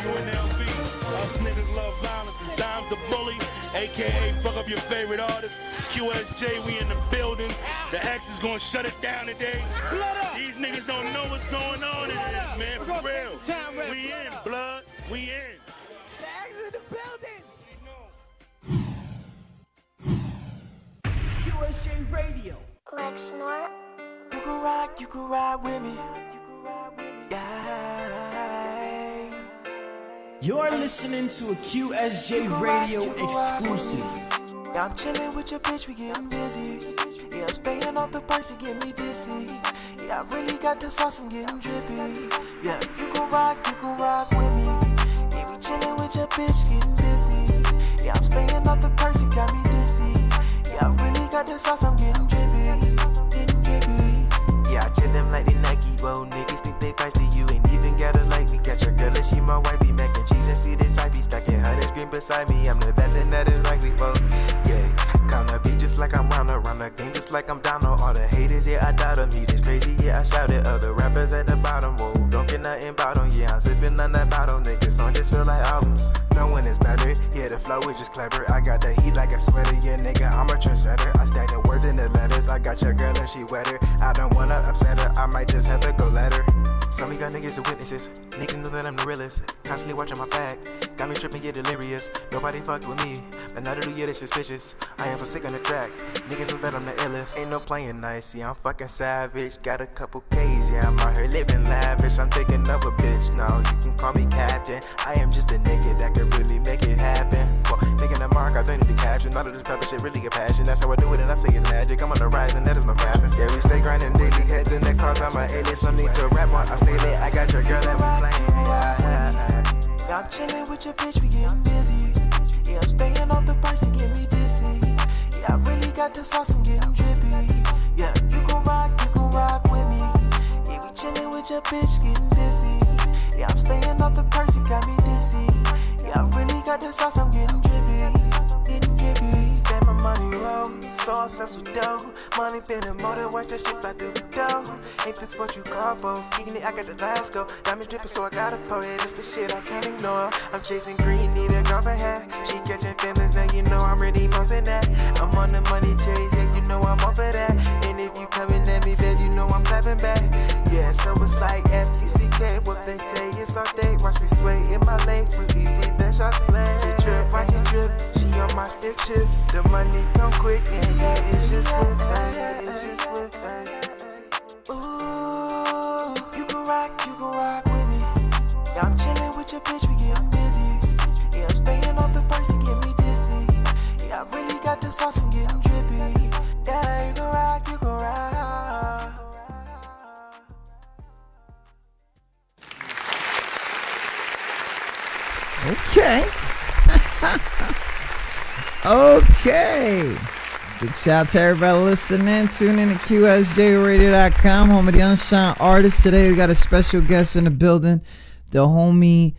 UNLV. Us niggas love violence. It's Dime the Bully, a.k.a. fuck up your favorite artist. QSJ, we in the building. The X is gonna shut it down today. These niggas don't know what's going on in this, man, for real. We in, blood. We in. The X in the building. QsjRadio. Lex Snort. You can ride with me. Yeah. You're listening to a QsjRadio exclusive. Yeah, I'm chilling with your bitch, we getting busy. Yeah, I'm staying off the purse, it get me dizzy. Yeah, I really got the sauce, I'm getting drippy. Yeah, you can rock with me. Yeah, we chilling with your bitch, getting busy. Yeah, I'm staying off the purse, it got me dizzy. Yeah, I really got the sauce, I'm getting drippy. Yeah, I chill them like the Nike, whoa, niggas think they feisty, you ain't even gotta like me. Catch your girl and she my wife, be mac and cheese and see this I be stacking her that screen beside me. I'm the best and that is likely, whoa. Yeah, count the beat just like I'm round the game, just like I'm down on all the haters. Yeah, I doubt them, this crazy, yeah, I shout at other rappers at the bottom, whoa. Don't get nothing about them, yeah, I'm sipping on that bottle, niggas song just feel like albums. No one is better, yeah, the flow is just clever. I got the heat like a sweater, yeah, nigga, I'm a trendsetter. I stack the words in the letters, I got your girl and she wetter. I don't wanna upset her, I might just have to go let her. Some of you got niggas and witnesses, niggas know that I'm the realest. Constantly watching my back, got me tripping, get delirious. Nobody fucked with me, but now they do, yeah, they suspicious. I am so sick on the track, niggas know that I'm the illest. Ain't no playing nice, yeah, I'm fucking savage. Got a couple K's, yeah, I'm out here living lavish. I'm taking up a bitch, now you can call me captain. I am just a nigga that can really make it happen. Well, making a mark, I don't need to caption. All of this pepper shit really get passion. That's how I do it, and I say it's magic. I'm on the rise, and that is no fapping. Yeah, we stay grinding daily, heads in the clouds. I'm my alias, no need to rap more. I stay lit, I got your girl that we playing. Yeah, I'm chilling with your bitch, we getting busy. Yeah, I'm staying off the purse, it get me dizzy. Yeah, I really got the sauce, I'm getting drippy. Yeah, you can rock with me. Yeah, we chilling with your bitch, getting busy. Yeah, I'm staying off the purse, it got me dizzy. Yeah, I really got the sauce, I'm getting drippy. Stand my money roll, so obsessed with dough. Money been a motor, watch that shit fly through the door. Ain't this what you call for? Kicking it, I got the last go. Diamond dripping, so I gotta pour it. It's the shit I can't ignore. I'm chasing green, need a girl for hair. She catching feelings, now you know I'm really mostly that. I'm on the money chase, yeah, you know I'm off of that. And if you coming at me, then you know I'm clapping back. Yeah, so it's like F-U-C-K, what they say, it's all day. Watch me sway in my lane, too easy, then shots play. She trip, watch it drip, she on my stick shift. The money come quick, and yeah, it's just swift, it's just swift, Ooh, you can rock with me. Yeah, I'm chilling with your bitch, we getting busy. Yeah, I'm staying off the purse, it get me dizzy. Yeah, I really got the sauce, I'm getting drippy. Yeah, you can rock. Okay. Okay. Big shout out to everybody listening. Tune in to QsjRadio.com, home of the Unsigned Artists. Today we got a special guest in the building, the homie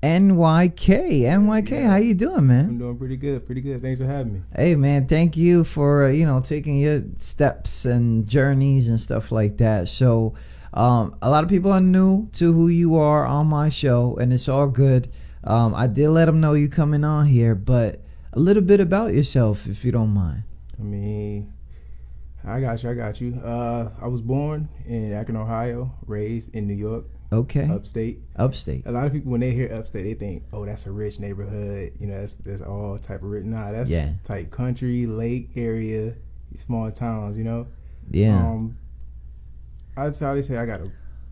NYK. NYK, how you doing, man? I'm doing pretty good. Thanks for having me. Hey, man, thank you for taking your steps and journeys and stuff like that. So, a lot of people are new to who you are on my show, and it's all good. I did let them know you coming on here, but a little bit about yourself, if you don't mind. I mean, I got you. I was born in Akron, Ohio, raised in New York. Okay. Upstate. A lot of people, when they hear upstate, they think, oh, that's a rich neighborhood. That's all type of rich. Nah, that's type country, lake area, small towns, Yeah. I'd probably say I got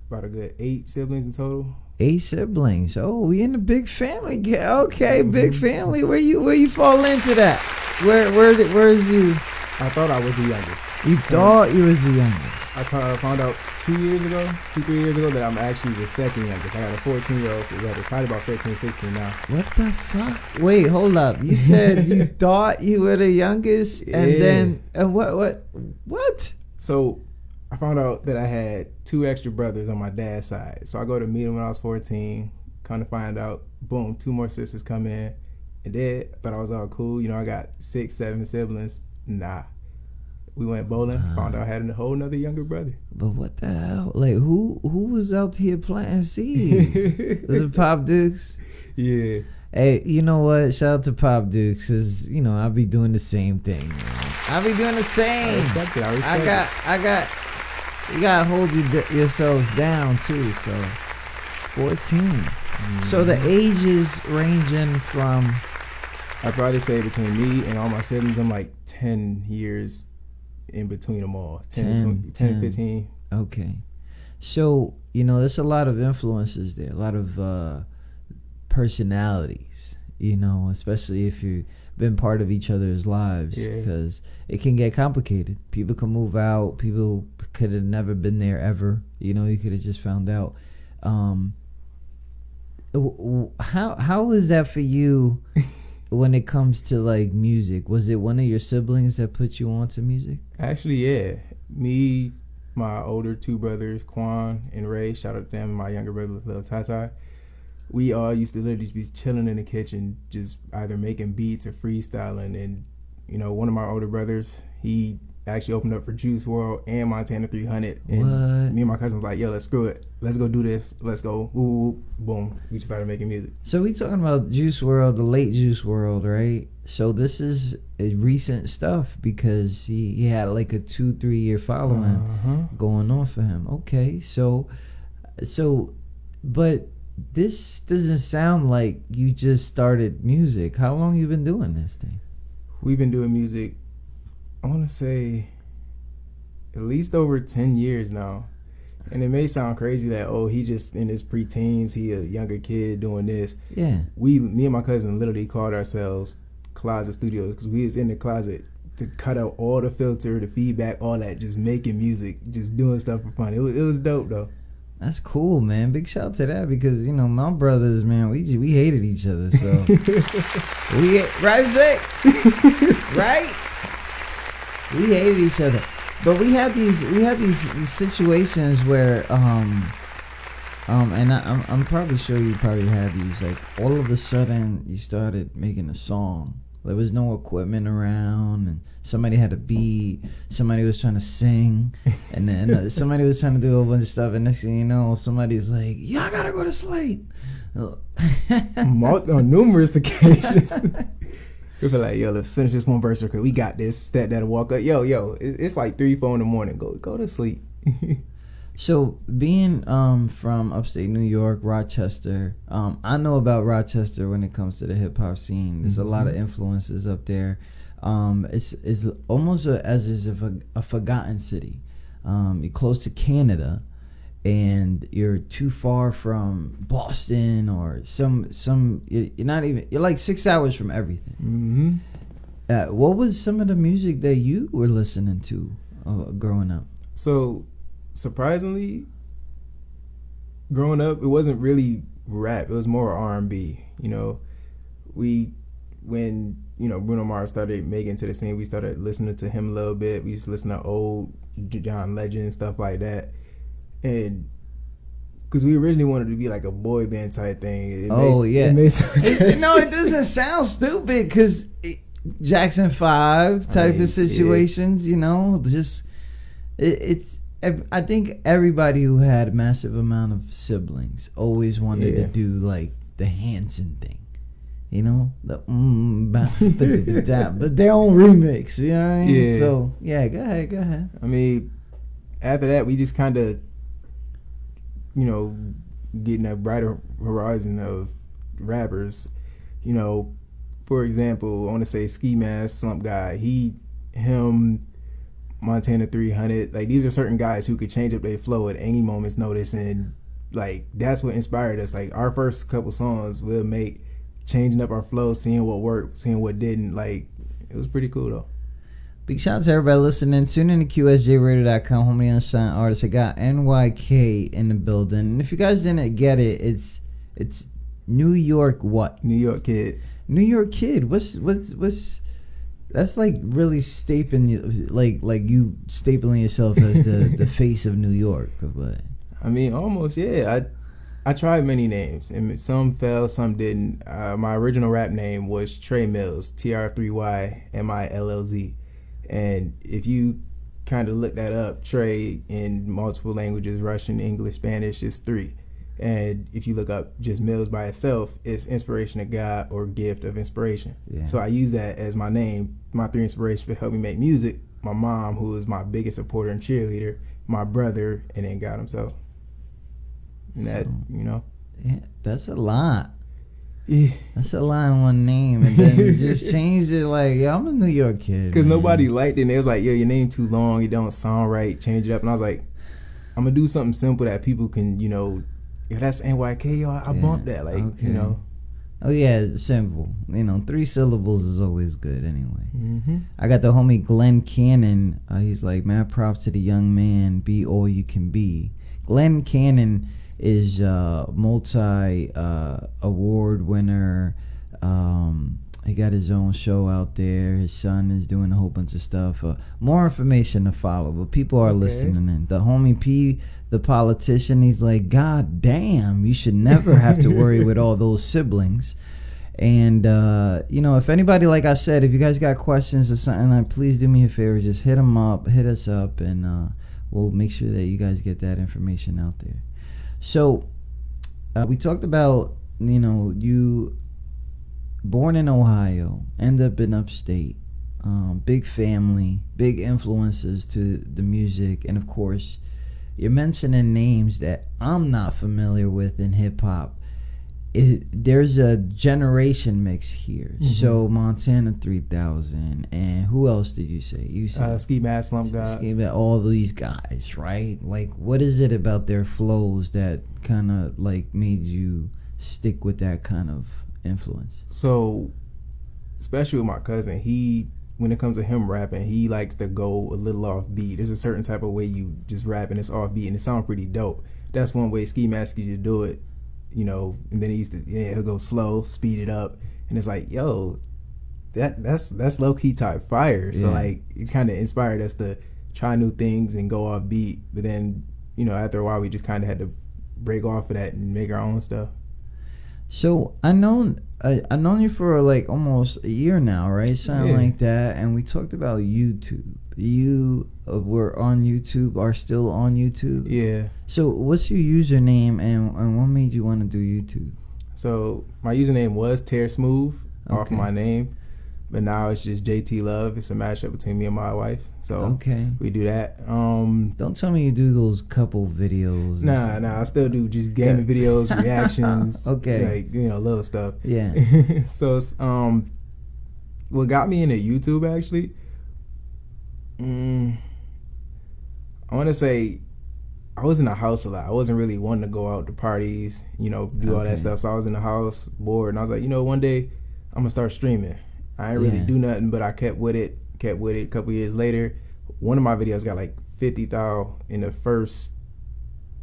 about a good 8 siblings in total. 8 siblings. Oh, we in the big family. Okay, big family. Where you fall into that? Where is you? I thought I was the youngest. You thought you was the youngest. I found out 3 years ago that I'm actually the second youngest. I got a 14-year-old brother, probably about 15, 16 now. What the fuck? Wait, hold up. You said you thought you were the youngest, and then what? So I found out that I had 2 extra brothers on my dad's side. So I go to meet them when I was 14. Kind of find out, boom, 2 more sisters come in. And then I thought I was all cool. I got 6, 7 siblings. Nah. We went bowling. Found out I had a whole nother younger brother. But what the hell? Like, who was out here planting seeds? Was it Pop Dukes? Yeah. Hey, you know what? Shout out to Pop Dukes, cause you know I'll be doing the same thing. Man. I'll be doing the same. I respect it. I got. You gotta hold yourselves down too. So, 14. Mm-hmm. So the ages ranging from. I'd probably say between me and all my siblings, I'm like 10 years in between them all. 10 15. Okay. So, you know, there's a lot of influences there, a lot of personalities, you know, especially if you've been part of each other's lives, because it can get complicated. People can move out. People could have never been there ever. You know, you could have just found out. How was that for you when it comes to like music? Was it one of your siblings that put you on to music? Actually, yeah. Me, my older two brothers, Quan and Ray, shout out to them, my younger brother, Lil Tata. We all used to literally be chilling in the kitchen, just either making beats or freestyling. And, you know, one of my older brothers, he actually opened up for Juice WRLD and Montana 300. And me and my cousin was like, yo, let's screw it. Let's go do this. Let's go. Ooh, boom. We just started making music. So we talking about Juice WRLD, the late Juice WRLD, right? So this is a recent stuff because he had like a 2-3 year following going on for him. Okay, so but this doesn't sound like you just started music. How long you been doing this thing? We've been doing music, I want to say, at least over 10 years now. And it may sound crazy that, oh, he just in his preteens, he a younger kid doing this. Yeah. Me and my cousin literally called ourselves Closet Studios because we was in the closet to cut out all the filter, the feedback, all that, just making music, just doing stuff for fun. It was dope, though. That's cool, man. Big shout out to that because, you know, my brothers, man, we hated each other, so right, Vic? Right? We hated each other. But we had these situations where and I'm probably sure you probably had these, like all of a sudden you started making a song. There was no equipment around, and somebody had a beat, somebody was trying to sing, and then somebody was trying to do a bunch of stuff, and next thing you know, somebody's like, "Yeah, I gotta go to sleep." On numerous occasions. We feel like, yo, let's finish this one verse because we got this. That'll walk up. Yo, it's like 3-4 in the morning. Go to sleep. So being from upstate New York, Rochester, I know about Rochester when it comes to the hip hop scene. There's a lot of influences up there. It's almost as if a forgotten city. You're close to Canada, and you're too far from Boston or some. You're not even. You're like 6 hours from everything. What was some of the music that you were listening to growing up? So, surprisingly, growing up, it wasn't really rap. It was more R&B. You know, when Bruno Mars started making it to the scene, we started listening to him a little bit. We used to listen to old John Legend and stuff like that. And because we originally wanted to be like a boy band type thing. It doesn't sound stupid because Jackson 5 type of situations, you know, just it's. I think everybody who had a massive amount of siblings always wanted to do like the Hanson thing, you know, but their own remix, you know what I mean? Yeah. So yeah, go ahead. I mean, after that, we just kind of, you know, getting a brighter horizon of rappers. You know, for example, I want to say Ski Mask, Slump Guy, him. Montana 300, like these are certain guys who could change up their flow at any moment's notice, and like that's what inspired us. Like our first couple songs we'll make, changing up our flow, seeing what worked, seeing what didn't. Like it was pretty cool though. Big shout out to everybody listening. Tune in to QsjRadio.com, home of the unsigned artists. I got NYK in the building, and if you guys didn't get it, it's New York what? New York Kid. New York Kid. What's that's like really stapling you stapling yourself as the face of New York, but I mean almost, yeah. I tried many names and some fell, some didn't. My original rap name was Trey Mills, TR3YMILLZ, and if you kind of looked that up. Trey in multiple languages, Russian, English, Spanish, is 3. And if you look up just Mills by itself, it's inspiration of God or gift of inspiration. Yeah. So I use that as my name, my 3 inspirations to help me make music. My mom, who is my biggest supporter and cheerleader, my brother, and then God himself. And that, Yeah, that's a lot. Yeah. That's a lot in one name, and then you just changed it like, I'm a New York kid. Because nobody liked it, and they was like, yo, your name too long, it don't sound right, change it up. And I was like, I'm going to do something simple that people can, yo, that's NYK, yo, I bumped that, like, okay. Oh, yeah, it's simple. 3 syllables is always good anyway. Mm-hmm. I got the homie Glenn Cannon. He's like, mad props to the young man, be all you can be. Glenn Cannon is multi award winner. He got his own show out there. His son is doing a whole bunch of stuff. More information to follow, but people are listening in. The homie P, the politician, he's like, God damn, you should never have to worry with all those siblings. And if anybody, like I said, if you guys got questions or something, please do me a favor, just hit us up, and we'll make sure that you guys get that information out there. So we talked about, you born in Ohio, end up in upstate, big family, big influences to the music, and of course, you're mentioning names that I'm not familiar with in hip hop. There's a generation mix here. Mm-hmm. So Montana 3000, and who else did you say? You said Ski Mask, Slump God. All these guys, right? Like, what is it about their flows that kind of like made you stick with that kind of influence? So, especially with my cousin, when it comes to him rapping, he likes to go a little off beat. There's a certain type of way you just rap and it's off beat and it sounds pretty dope. That's one way Ski Mask used to do it. And then he'll go slow, speed it up, and it's like, yo, that's low key type fire. So like, it kind of inspired us to try new things and go off beat. But then, after a while, we just kind of had to break off of that and make our own stuff. So I known you for like almost a year now, right? Something like that. And we talked about YouTube. You were on YouTube, are still on YouTube? Yeah. So what's your username, and what made you want to do YouTube? So my username was Tearsmoove off my name, but now it's just JT Love. It's a mashup between me and my wife. So we do that. Don't tell me you do those couple videos. Nah, I still do just gaming videos, reactions, like little stuff. Yeah. So what got me into YouTube actually, I want to say I was in the house a lot. I wasn't really wanting to go out to parties, do all that stuff. So I was in the house bored, and I was like, one day I'm gonna start streaming. I ain't really do nothing, but I kept with it. A couple years later, one of my videos got like 50,000 in the first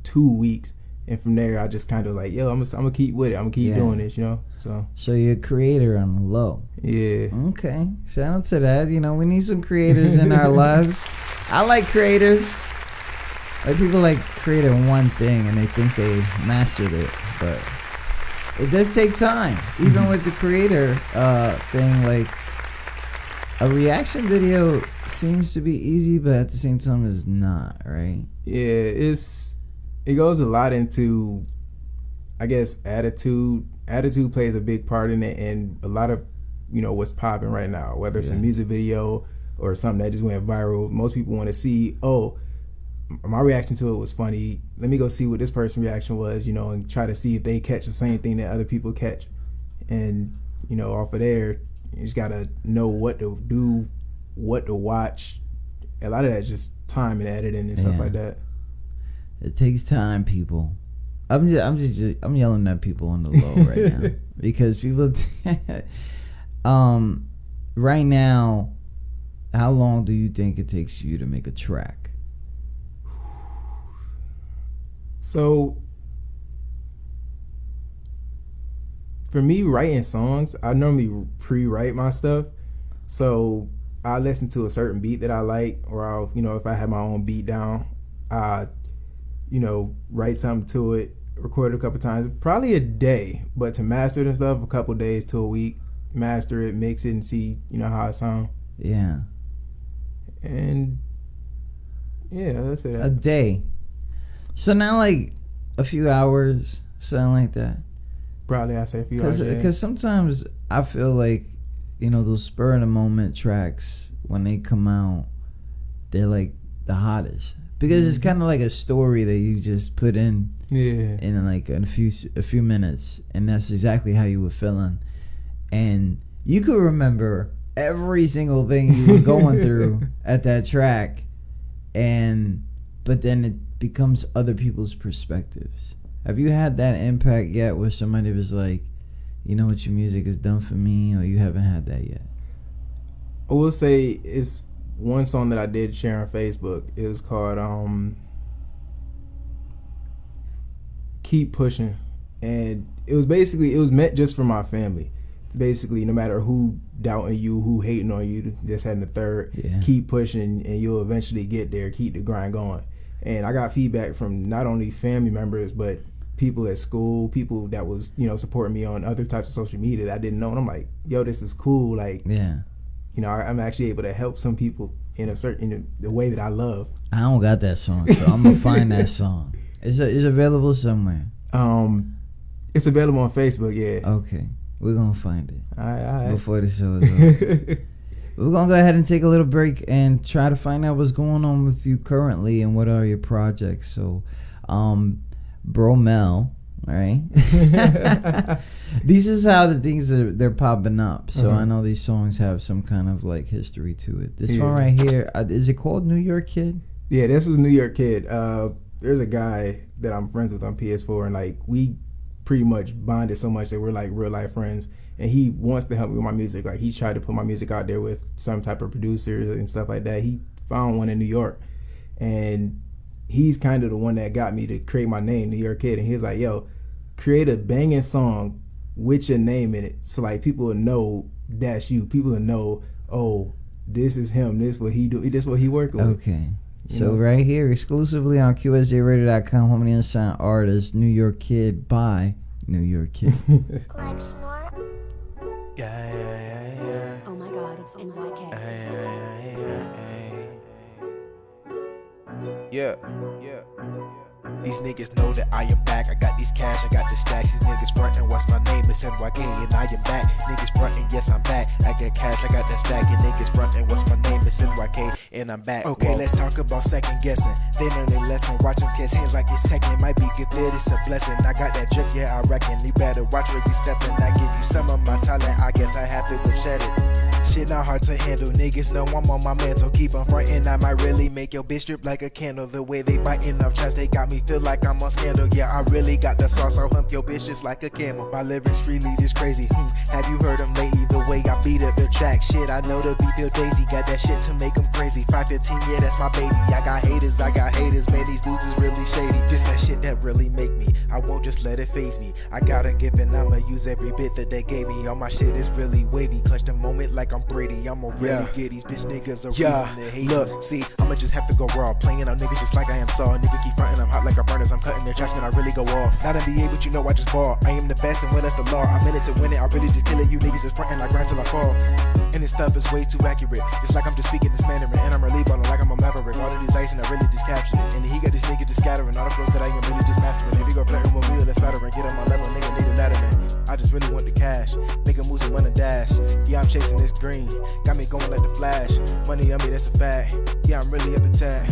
2 weeks, and from there I just kind of like, yo, I'm gonna keep with it. I'm gonna keep doing this, So you're a creator on the low. Yeah. Okay. Shout out to that. We need some creators in our lives. I like creators. Like, people like creating one thing and they think they mastered it, but it does take time. Even with the creator thing, like, a reaction video seems to be easy, but at the same time it's not, right? Yeah, it goes a lot into, I guess, attitude. Attitude plays a big part in it, and a lot of what's popping right now, whether it's a music video or something that just went viral. Most people want to see, my reaction to it was funny. Let me go see what this person's reaction was, and try to see if they catch the same thing that other people catch. And, off of there, you just got to know what to do, what to watch. A lot of that just time and editing and stuff like that. It takes time, people. I'm yelling at people on the low right now because people right now, how long do you think it takes you to make a track? So for me, writing songs, I normally pre-write my stuff. So I listen to a certain beat that I like, or I'll, if I have my own beat down, I write something to it, record it a couple times, probably a day, but to master it and stuff, a couple days to a week, master it, mix it, and see, how it sounds. Yeah. And Yeah, let's say that. A day. So not like a few hours, something like that. Probably I say a few hours. Because sometimes I feel like, you know, those spur of the moment tracks, when they come out, they're like the hottest. Because it's kind of like a story that you just put in like a few minutes, and that's exactly how you were feeling. And you could remember every single thing you was going through at that track, but then it becomes other people's perspectives. Have you had that impact yet where somebody was like, you know what, your music has done for me, or you haven't had that yet? I will say it's one song that I did share on Facebook. It was called Keep Pushing. And it was meant just for my family. It's basically, no matter who doubting you, who hating on you, this, that, and the third, keep pushing and you'll eventually get there. Keep the grind going. And I got feedback from not only family members, but people at school, people that was, you know, supporting me on other types of social media that I didn't know. And I'm like, yo, this is cool. Like, you know, I'm actually able to help some people in the way that I love. I don't got that song, so I'm gonna find that song. It's available somewhere. It's available on Facebook. Yeah. Okay, we're gonna find it. All right. Before the show is over. We're gonna go ahead and take a little break and try to find out what's going on with you currently and what are your projects. So, Bro Mel. All right. This is how the things they're popping up. So I know these songs have some kind of like history to it. This one right here, is it called New York Kid? Yeah, this was New York Kid. There's a guy that I'm friends with on PS4, and like we pretty much bonded so much that we're like real life friends. And he wants to help me with my music. Like he tried to put my music out there with some type of producers and stuff like that. He found one in New York, and he's kind of the one that got me to create my name, New York Kid. And he was like, yo, create a banging song with your name in it, so like people will know that's you. People will know, oh, this is him. This is what he do. This is what he working with. Okay. So right here, exclusively on QsjRadio.com, home of the unsigned artist, New York Kid by New York Kid. Like snort. Yeah. Oh my God, it's NYK. Yeah. These niggas know that I am back. I got these cash, I got the stacks. These niggas frontin', what's my name? It's NYK and I am back. Niggas frontin', yes I'm back. I got cash, I got that stack. And niggas frontin', what's my name? It's NYK and I'm back. Okay, let's talk about second guessing. They learn their lesson. Watch them catch hands like it's Tekken. Might be good fit, it's a blessing. I got that drip, yeah I reckon. You better watch where you steppin'. I give you some of my talent. I guess I have to go shed it. Shit not hard to handle. Niggas know I'm on my mantle. Keep on frontin', I might really make your bitch drip like a candle. The way they biting off shots, they got me feel like I'm on scandal. Yeah, I really got the sauce. I'll hump your bitch just like a camel. My lyrics really just crazy. Have you heard them lately? The way I beat up the track. Shit, I know the beat Bill Daisy. Got that shit to make them crazy. 515, yeah, that's my baby. I got haters. Man, these dudes is really shady. Just that shit that really make me. I won't just let it phase me. I gotta give and I'ma use every bit that they gave me. All my shit is really wavy. Clutch the moment like I'm Brady. I'ma really get these bitch niggas a reason to hate. Look, see, I'ma just have to go raw. Playing on niggas just like I am Saw. Nigga keep frontin', I'm hot like a furnace. I'm cutting their tracks, man, I really go off. Not NBA, but you know I just ball. I am the best and when that's the law. I'm in it to win it. I really just kill it. You niggas is frontin', I grind till I fall. And this stuff is way too accurate. Just like I'm just speaking this Mandarin. And I'm really ballin' like I'm a maverick. All of these dice and I really just captured it. And he got this nigga just scattering. All the flows that I am really just mastering. If you go flirting with me, let's flattering. Get on my level, nigga need a ladder, man. I just really want the cash. Make a moves and run a dash. Yeah, I'm chasing this green. Got me going like the Flash. Money on me, that's a fact. Yeah, I'm really up a tag.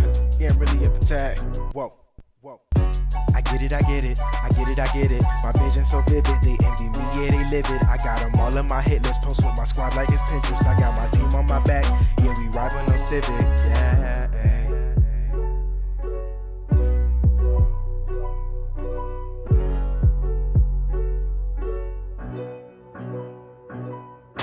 Whoa. I get it. My vision so vivid, they envy me, yeah, they live it. I got them all in my hit list, post with my squad like it's Pinterest. I got my team on my back, yeah, we ride with no Civic, yeah,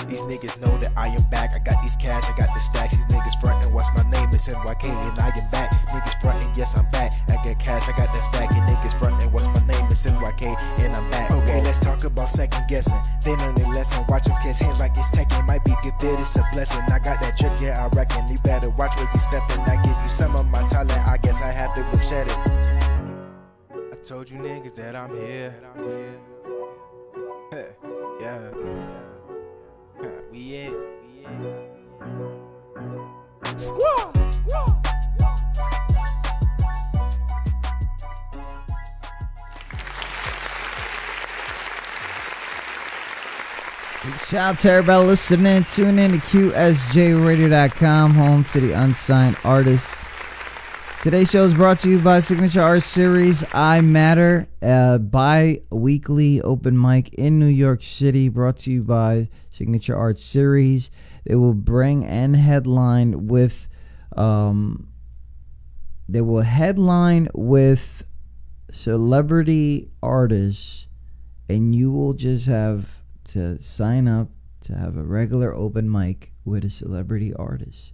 These niggas know that I am back. I got these cash, I got the stacks. These niggas frontin', what's my name? It's NYK and I am back. Niggas frontin', yes I'm back. I got cash, I got that stack. And niggas frontin', what's my name? It's NYK and I'm back. Okay, let's talk about second guessing. They learn their lesson. Watch them catch hands like it's Tekken. Might be good fit, it's a blessing. I got that drip, yeah I reckon. You better watch where you steppin'. I give you some of my talent. I guess I have to go shed it. I told you niggas that I'm here. Yeah. We in. Squad. Shout out to everybody listening. Tune in to QsjRadio.com, home to the unsigned artists. Today's show is brought to you by Signature Art Series I Matter, a bi-weekly open mic in New York City, brought to you by Signature Art Series. They will bring and headline with celebrity artists, and you will just have to sign up to have a regular open mic with a celebrity artist.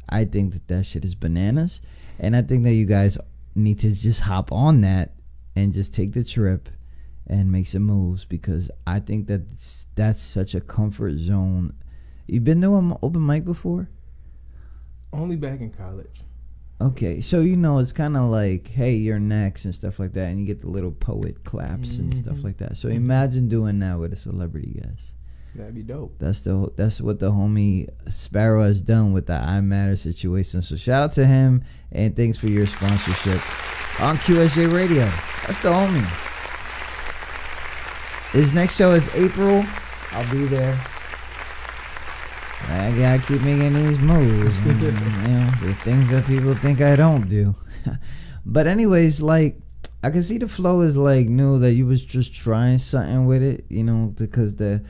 I think that shit is bananas, and I think that you guys need to just hop on that and just take the trip and make some moves, because I think that that's such a comfort zone. You've been to an open mic before? Only back in college. Okay, so it's kind of like, hey, you're next and stuff like that, and you get the little poet claps and stuff like that. So imagine doing that with a celebrity guest. That'd be dope. That's what the homie Sparrow has done with the I Matter situation. So shout out to him, and thanks for your sponsorship on QSJ Radio. That's the homie. His next show is April. I'll be there. I gotta keep making these moves, the things that people think I don't do. But anyways, like, I can see the flow is like new, that you was just trying something with it, because the,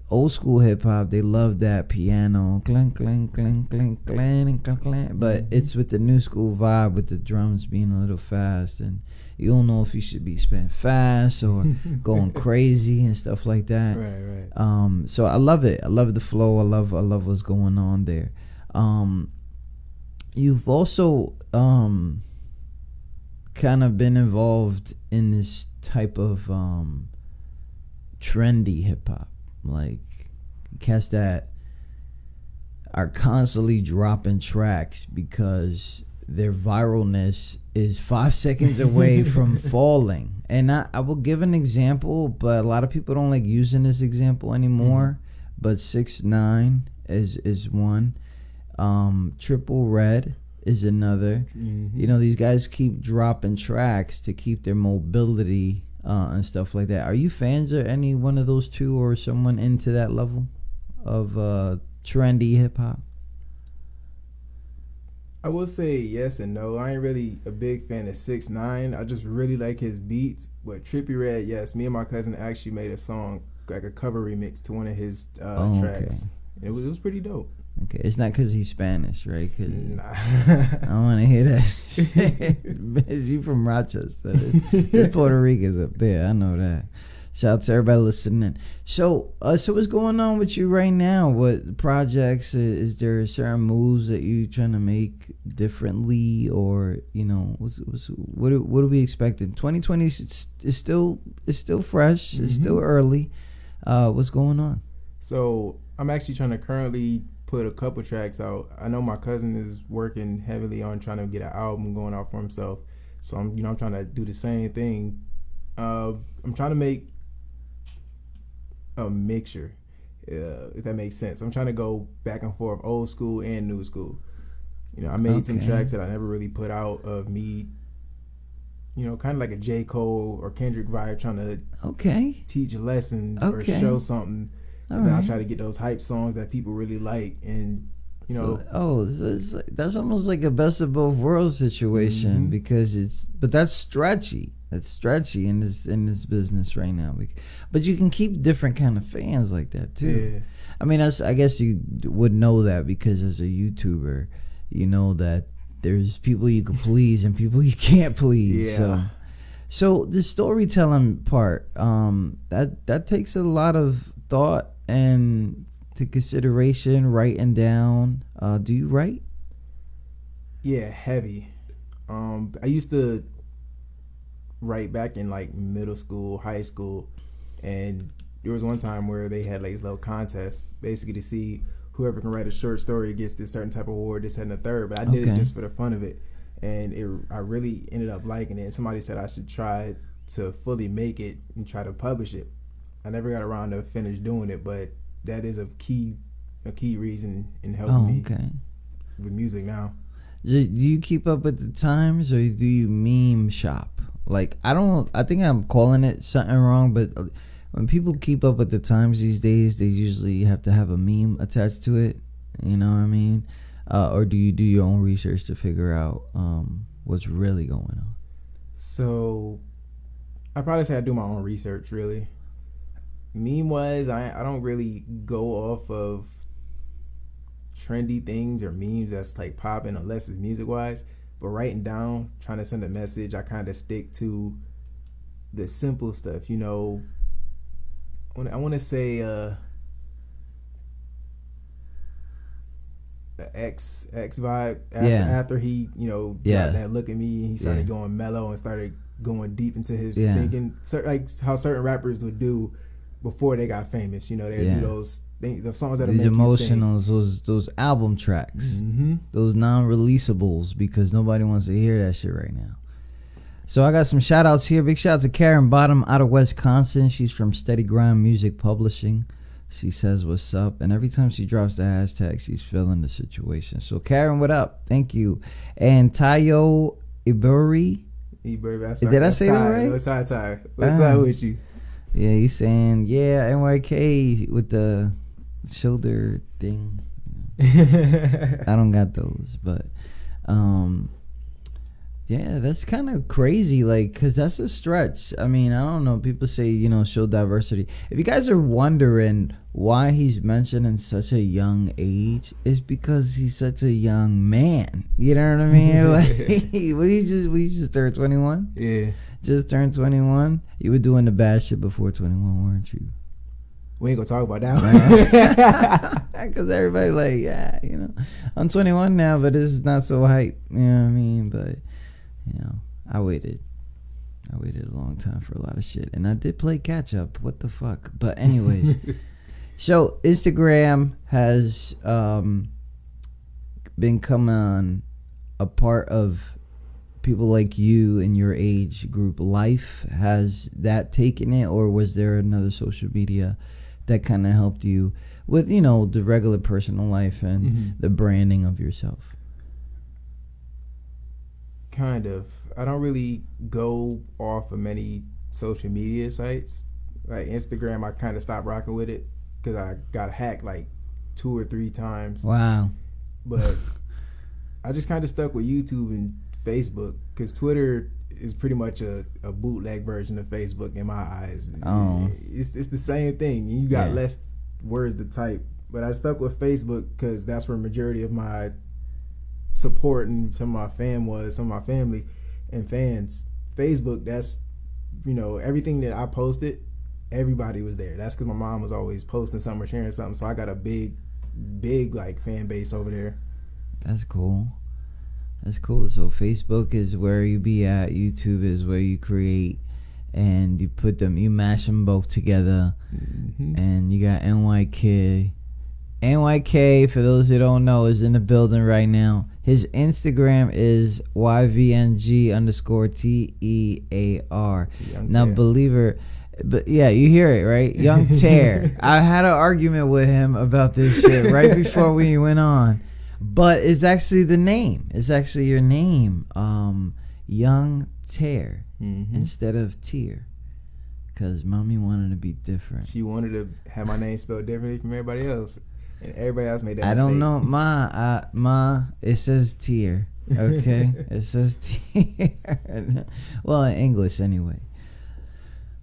old school hip hop, they love that piano, clink, clink, clink, clink, clink, clink, clink. But it's with the new school vibe, with the drums being a little fast, and you don't know if you should be spinning fast or going crazy and stuff like that. Right. So I love it. I love the flow. I love what's going on there. You've also kind of been involved in this type of trendy hip hop, like cats that are constantly dropping tracks because their viralness is 5 seconds away from falling. And I will give an example, but a lot of people don't like using this example anymore. But 6ix9ine is one. Triple Red is another. These guys keep dropping tracks to keep their mobility and stuff like that. Are you fans of any one of those two, or someone into that level of trendy hip hop? I will say yes and no. I ain't really a big fan of 6ix9ine. I just really like his beats. But Trippie Redd, yes. Me and my cousin actually made a song, like a cover remix to one of his tracks. Okay. It was pretty dope. Okay, it's not because he's Spanish, right? Cause nah. I want to hear that. Is you from Rochester? There's Puerto Ricans up there. I know that. Shout out to everybody listening. So what's going on with you right now? What projects? Is there certain moves that you trying to make differently, or what are we expecting? 2020 is still fresh. It's still early. What's going on? So I'm actually trying to currently put a couple tracks out. I know my cousin is working heavily on trying to get an album going out for himself. So I'm trying to do the same thing. I'm trying to make a mixture, if that makes sense. I'm trying to go back and forth, old school and new school. I made some tracks that I never really put out of me, kind of like a J. Cole or Kendrick vibe, trying to teach a lesson or show something. And then I try to get those hype songs that people really like, and that's almost like a best of both worlds situation, because but that's stretchy. That's stretchy in this business right now. But you can keep different kind of fans like that too. Yeah. I mean, I guess you would know that, because as a YouTuber, you know that there's people you can please and people you can't please. Yeah. So the storytelling part, that takes a lot of thought and to consideration, writing down. Do you write? Yeah, heavy. I used to write back in like middle school, high school, and there was one time where they had like this little contest, basically to see whoever can write a short story gets this certain type of award, this, and the third. But I did it just for the fun of it, and I really ended up liking it. And somebody said I should try to fully make it and try to publish it. I never got around to finish doing it, but that is a key reason in helping me with music now. Do you keep up with the times, or do you meme shop? Like, I think I'm calling it something wrong, but when people keep up with the times these days, they usually have to have a meme attached to it. You know what I mean? Or do you do your own research to figure out what's really going on? So I probably say I do my own research, really. Meme wise, I don't really go off of trendy things or memes that's like popping unless it's music wise. But writing down, trying to send a message, I kind of stick to the simple stuff. You know, I want to say the X vibe after he, you know, got that look at me and he started going mellow and started going deep into his thinking, like how certain rappers would do before they got famous. You know, they do those things, the songs that these make emotionals, those album tracks, those non-releasables, because nobody wants to hear that shit right now. So I got some shout outs here. Big shout out to Karen Bottom out of Wisconsin. She's from Steady Grind Music Publishing. She says what's up, and every time she drops the hashtag, she's feeling the situation. So Karen, what up? Thank you. And Tayo Iburi. Did I say that right? What's Ty? What's up with you? Yeah, he's saying, NYK with the shoulder thing. I don't got those, but yeah, that's kind of crazy, like, because that's a stretch. I mean, I don't know. People say, you know, show diversity. If you guys are wondering why he's mentioned in such a young age, it's because he's such a young man. You know what I mean? Like, we just turned 21. Yeah. Just turned 21. You were doing the bad shit before 21, weren't you? We ain't gonna talk about that one. Because everybody like, yeah, you know, I'm 21 now, but this is not so hype. You know what I mean? But, you know, I waited a long time for a lot of shit. And I did play catch up. What the fuck? But anyways, so Instagram has been coming a part of people like you in your age group life. Has that taken it, or was there another social media that kind of helped you with, you know, the regular personal life and the branding of yourself? Kind of. I don't really go off of many social media sites. Like Instagram, I kind of stopped rocking with it because I got hacked like 2 or 3 times. Wow. But I just kind of stuck with YouTube and Facebook because Twitter is pretty much a bootleg version of Facebook in my eyes. Oh. It's the same thing. You got less words to type. But I stuck with Facebook because that's where majority of my support and some of my family and fans. Facebook, that's, you know, everything that I posted, everybody was there. That's because my mom was always posting something or sharing something, so I got a big like fan base over there. That's cool. So Facebook is where you be at, YouTube is where you create, and you mash them both together. And you got NYK. NYK, for those who don't know, is in the building right now. His Instagram is YVNG_TEAR. Now, believer, but yeah, you hear it, right? Young Tear. I had an argument with him about this shit right before we went on. But it's actually the name. It's actually your name. Young Tear instead of Tear. Because mommy wanted to be different. She wanted to have my name spelled differently from everybody else. And everybody else made that I mistake. don't know. Ma, it says Tear. Okay? It says Tear. Well, in English anyway.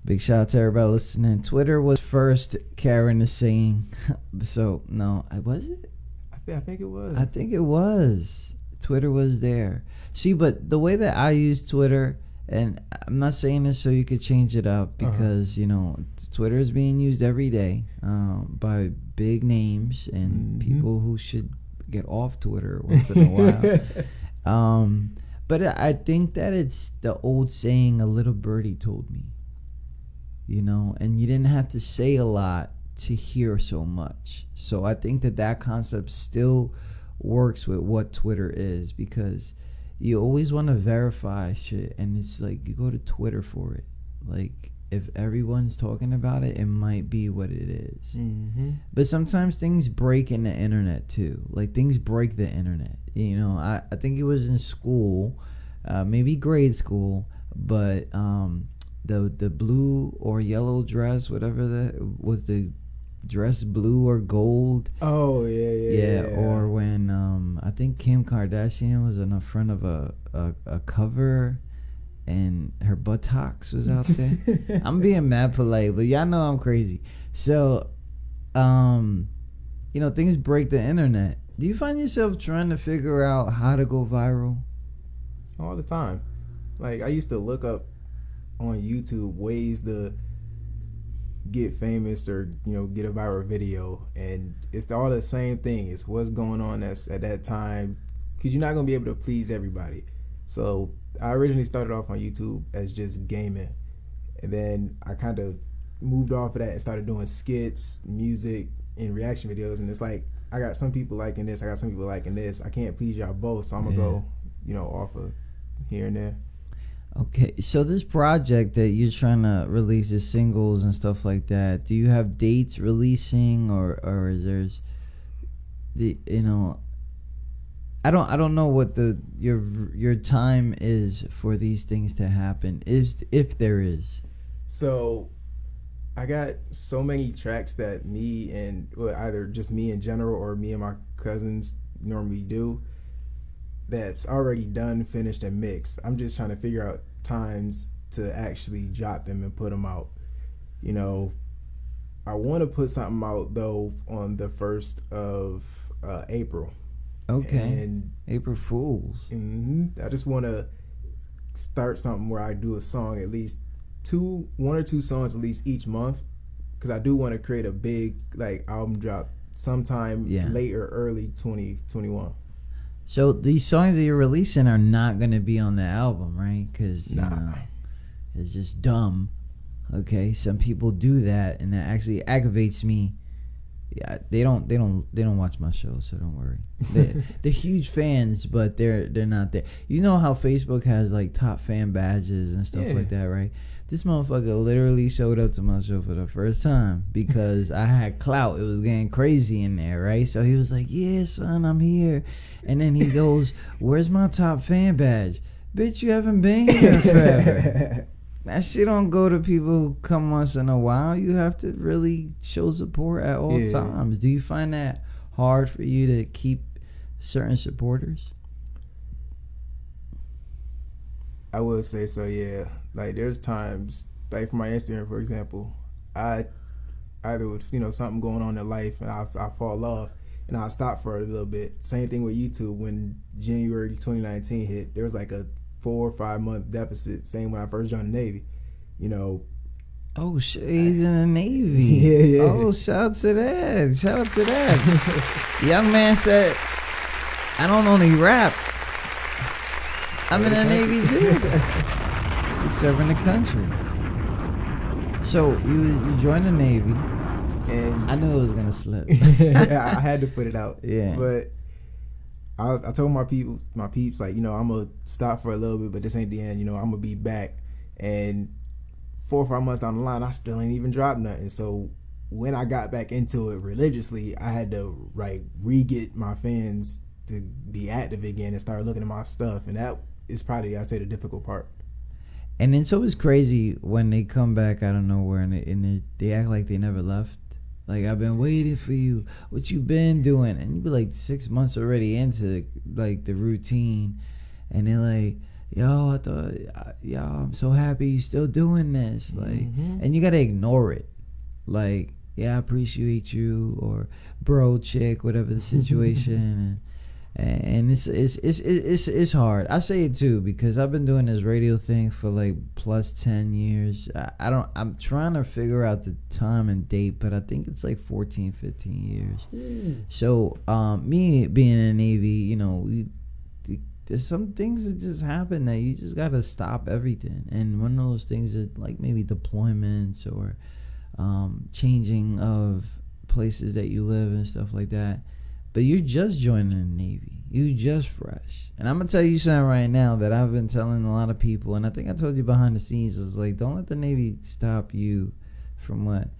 Big shout out to everybody listening. Twitter was first, Karen is saying. So, no, was it? I think it was. I think it was. Twitter was there. See, but the way that I use Twitter, and I'm not saying this so you could change it up, because, you know, Twitter is being used every day by big names and people who should get off Twitter once in a while. But I think that it's the old saying, a little birdie told me. You know, and you didn't have to say a lot to hear so much. So I think that concept still works with what Twitter is, because you always want to verify shit, and it's like you go to Twitter for it. Like, if everyone's talking about it, it might be what it is. But sometimes things break in the internet too. Like, things break the internet. You know, I think it was in school, maybe grade school, but the blue or yellow dress, whatever that was, the dress blue or gold. Oh yeah. Or when I think Kim Kardashian was in the front of a cover and her buttocks was out there. I'm being mad polite, but y'all know I'm crazy. So things break the internet. Do you find yourself trying to figure out how to go viral? All the time. Like, I used to look up on YouTube ways to get famous or get a viral video, and it's all the same thing. It's what's going on at that time, because you're not going to be able to please everybody. So I originally started off on YouTube as just gaming, and then I kind of moved off of that and started doing skits, music, and reaction videos. And it's like, I got some people liking this, I got some people liking this. I can't please y'all both, so I'm gonna go off of here and there. Okay, so this project that you're trying to release is singles and stuff like that. Do you have dates releasing, or there's the I don't know what your time is for these things to happen, if there is. So I got so many tracks that either just me in general or me and my cousins normally do, that's already done, finished, and mixed. I'm just trying to figure out times to actually drop them and put them out. I want to put something out though on the 1st of April. Okay. And April Fools. I just want to start something where I do a song, at least one or two songs at least each month, because I do want to create a big album drop sometime late or early 2021. So these songs that you're releasing are not going to be on the album, right? Because it's just dumb. Okay, some people do that, and that actually aggravates me. Yeah, they don't watch my show, so don't worry. They're huge fans, but they're not there. You know how Facebook has top fan badges and stuff like that, right? This motherfucker literally showed up to my show for the first time because I had clout. It was getting crazy in there, right? So he was like, "Yeah, son, I'm here." And then he goes, "Where's my top fan badge?" Bitch, you haven't been here forever. That shit don't go to people who come once in a while. You have to really show support at all times. Do you find that hard for you to keep certain supporters? I would say so, yeah. There's times, for my Instagram, for example, I either with something going on in life and I fall off and I'll stop for a little bit. Same thing with YouTube. When January 2019 hit, there was a 4 or 5 month deficit. Same when I first joined the Navy. Oh shit, he's in the Navy. Yeah. Oh, shout out to that. Young man said, "I don't only rap, I'm in the Navy too." He's serving the country. So you joined the Navy, and I knew it was gonna slip. I had to put it out. Yeah. But I told my peeps, I'm gonna stop for a little bit, but this ain't the end. I'm gonna be back. And 4 or 5 months down the line, I still ain't even dropped nothing. So when I got back into it religiously, I had to re-get my fans to be active again and start looking at my stuff, and that is probably, I'd say, the difficult part. And it's always crazy when they come back out of nowhere and they act like they never left. I've been waiting for you. What you been doing? And you be 6 months already into the routine, and they're like, "Yo, I thought, I'm so happy you still doing this." And you gotta ignore it. "Yeah, I appreciate you," or "bro, chick," whatever the situation. And it's hard. I say it too because I've been doing this radio thing for plus 10 years. I'm trying to figure out the time and date, but I think it's 14, 15 years. So me being in the Navy, there's some things that just happen that you just gotta stop everything. And one of those things is maybe deployments or changing of places that you live and stuff like that. But you're just joining the Navy. You just fresh. And I'm going to tell you something right now that I've been telling a lot of people, and I think I told you behind the scenes, is don't let the Navy stop you from what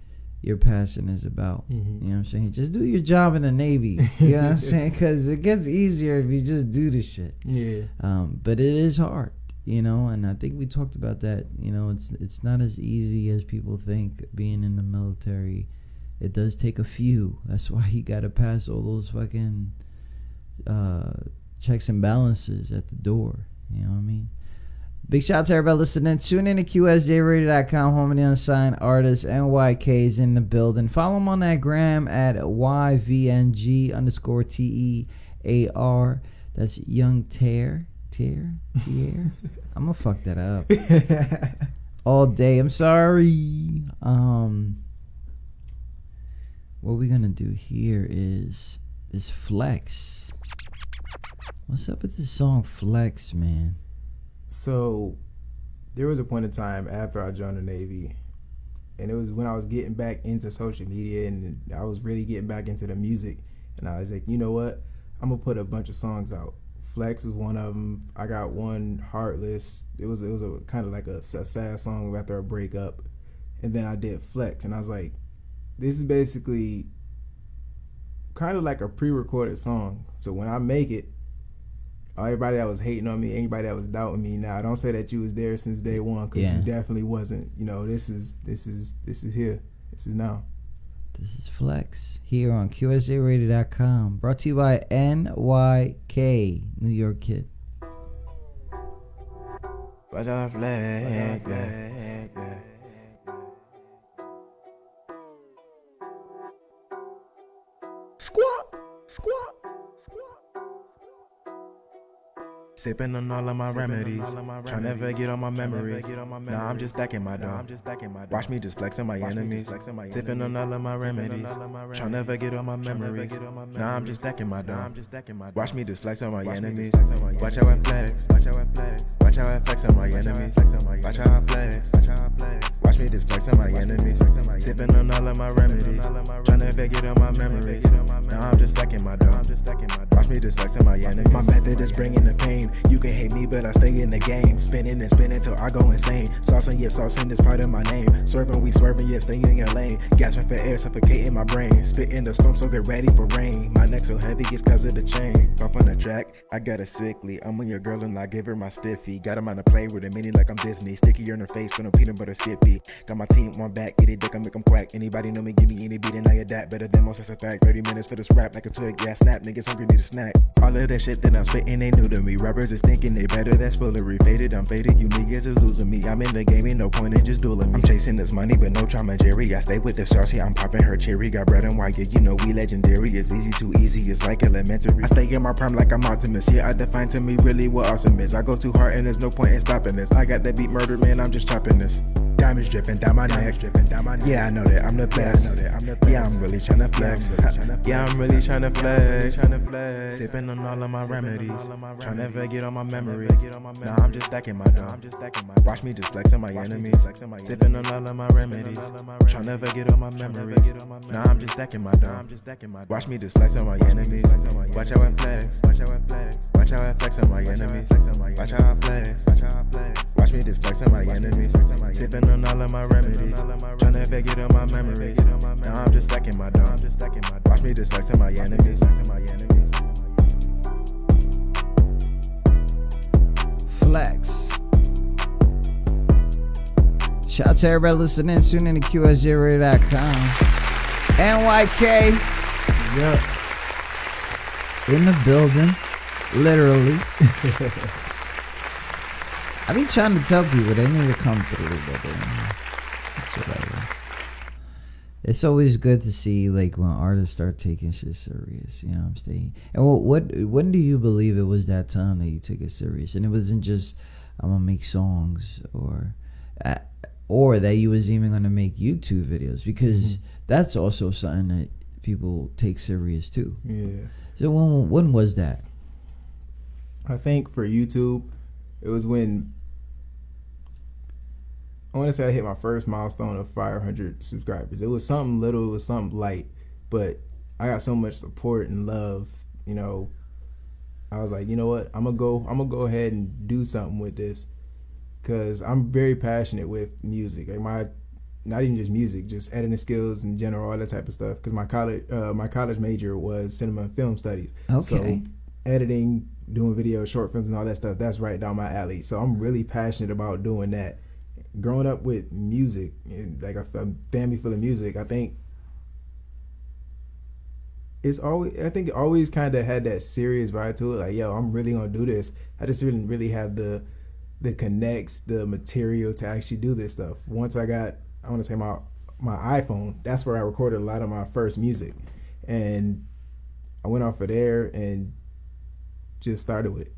your passion is about. You know what I'm saying? Just do your job in the Navy. You know what I'm saying? Because it gets easier if you just do the shit. Yeah. But it is hard. you know, and I think we talked about that. You know, it's not as easy as people think being in the military. It does take a few. That's why you gotta pass all those fucking checks and balances at the door. You know what I mean? Big shout out to everybody listening. Tune in to QsjRadio.com, home of the unsigned artist. NYK is in the building. Follow him on that gram at YVNG_TEAR. That's Young Tear. I'm gonna fuck that up all day. I'm sorry. What we're gonna do here is this Flex. What's up with this song Flex, man? So there was a point in time after I joined the Navy, and it was when I was getting back into social media and I was really getting back into the music, and I was like, you know what, I'm gonna put a bunch of songs out. Flex was one of them. I got one, Heartless. It was a kind of like a sad song after a breakup, and then I did Flex, and I was like, this is basically kind of like a pre-recorded song. So when I make it, everybody that was hating on me, anybody that was doubting me, now don't say that you was there since day one, because you definitely wasn't. You know, this is here. This is now. This is Flex here on QsjRadio.com. Brought to you by NYK, New York Kid. Watch out, Flex. Squat. Sipping on all of my remedies, tryna forget all my memories. Now I'm just stacking my dough. Watch me just flexing my enemies. Sipping on all of my remedies, tryna forget all my memories. Now I'm just stacking my dough. Watch me just flex on my enemies. Watch how I flex. Watch how I flex on my enemies. Watch how I flex. Watch me just flex on my enemies. Sipping on all of my remedies, tryna forget all my memories. Now I'm just stacking my dough. Watch me just flex on my enemies. My method is bringing the pain. You can hate me, but I stay in the game. Spinning and spinning till I go insane. Saucing, yeah, saucing is part of my name. Swerving, we swerving, yeah, stay in your lane. Gasping for air, suffocating my brain. Spitting the storm, so get ready for rain. My neck so heavy, it's cause of the chain. Up on the track, I got a sickly. I'm on your girl and I give her my stiffy. Got him on the play with a mini like I'm Disney. Sticky in her face with no peanut butter skippy. Got my team on back, get it dick, I make them quack. Anybody know me, give me any beat and I adapt. Better than most, that's a fact. 30 minutes for this rap, like a twig, gas snap. Niggas hungry, need a snack. All of that shit that I'm spitting ain't new to me. Rappers is thinking they better, that's foolery. Faded, I'm faded, you niggas is losing me. I'm in the game, ain't no point in just dueling me. I'm chasing this money, but no trauma, Jerry. I stay with the saucy, I'm popping her cherry. Got bread and white, yeah, you know we legendary. It's easy, too easy, it's like elementary. I stay in my prime like I'm Optimus. Yeah, I define to me really what awesome is. I go too hard and there's no point in stopping this. I got that beat murder, man, I'm just chopping this. Diamonds dripping down my neck. Yeah, I know that I'm the best. Yeah, I'm really tryna flex. Yeah, I'm really tryna flex. Sipping on all of my remedies, tryna forget all my memories. Now I'm just stacking my dough. Watch me just flex on my enemies. Sipping on all of my remedies, tryna forget all my memories. Now I'm just stacking my dough. Watch me just flex on my enemies. Watch how I flex. Watch how I flex on my enemies. Watch how I flex. Watch me just flex on my enemies. Sipping on all of my remedies, tryna forget all my memories. Now I'm just stacking my dough. Watch me just flex on my enemies. Flex. Shout out to everybody listening. Tune in to QsjRadio.com. NYK. Yep. In the building. Literally. I be trying to tell people they need to come through, but it's whatever. It's always good to see like when artists start taking shit serious. You know what I'm saying? And when do you believe it was that time that you took it serious? And it wasn't just I'm gonna make songs or that you was even gonna make YouTube videos, because that's also something that people take serious too. Yeah. So when was that? I think for YouTube, it was when I want to say I hit my first milestone of 500 subscribers. It was something little, it was something light, but I got so much support and love. You know, I was like, you know what, I'm gonna go ahead and do something with this, because I'm very passionate with music. Like not even just music, just editing skills in general, all that type of stuff. Because my college major was cinema and film studies. Okay. So editing, doing video, short films, and all that stuff, that's right down my alley. So I'm really passionate about doing that. Growing up with music, and like a family full of music, I think it always kind of had that serious vibe to it. Like, yo, I'm really gonna do this. I just didn't really have the connects, the material to actually do this stuff. Once I got, I want to say my iPhone, that's where I recorded a lot of my first music, and I went off of there and just started with it.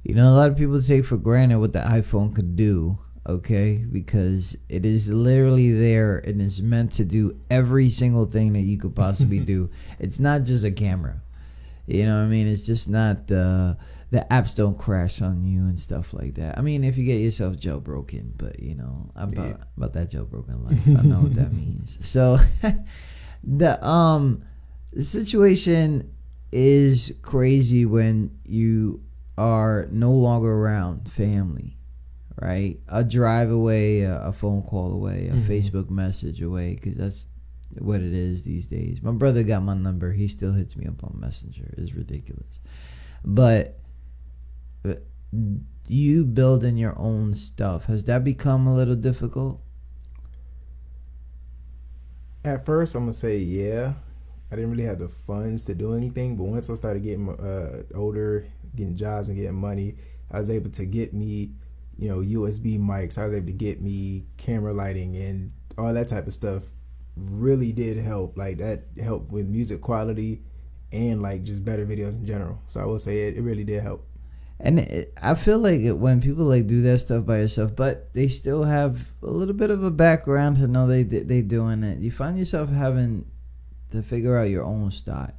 You know, a lot of people take for granted what the iPhone could do, okay? Because it is literally there and is meant to do every single thing that you could possibly do. It's not just a camera. You know what I mean? It's just not the apps don't crash on you and stuff like that. I mean, if you get yourself jailbroken, but you know, about that jailbroken life. I know what that means. So the situation is crazy when you are no longer around family, right? A drive away, a phone call away, a Facebook message away, because that's what it is these days. My brother got my number. He still hits me up on Messenger. It's ridiculous. But you building your own stuff, has that become a little difficult? At first, I'm gonna say yeah. I didn't really have the funds to do anything, but once I started getting older, getting jobs and getting money, I was able to get me, you know, USB mics. I was able to get me camera lighting and all that type of stuff. Really did help. Like, that helped with music quality and like just better videos in general. So I will say it really did help. And I feel like when people like do that stuff by yourself, but they still have a little bit of a background to know they doing it, you find yourself having to figure out your own style.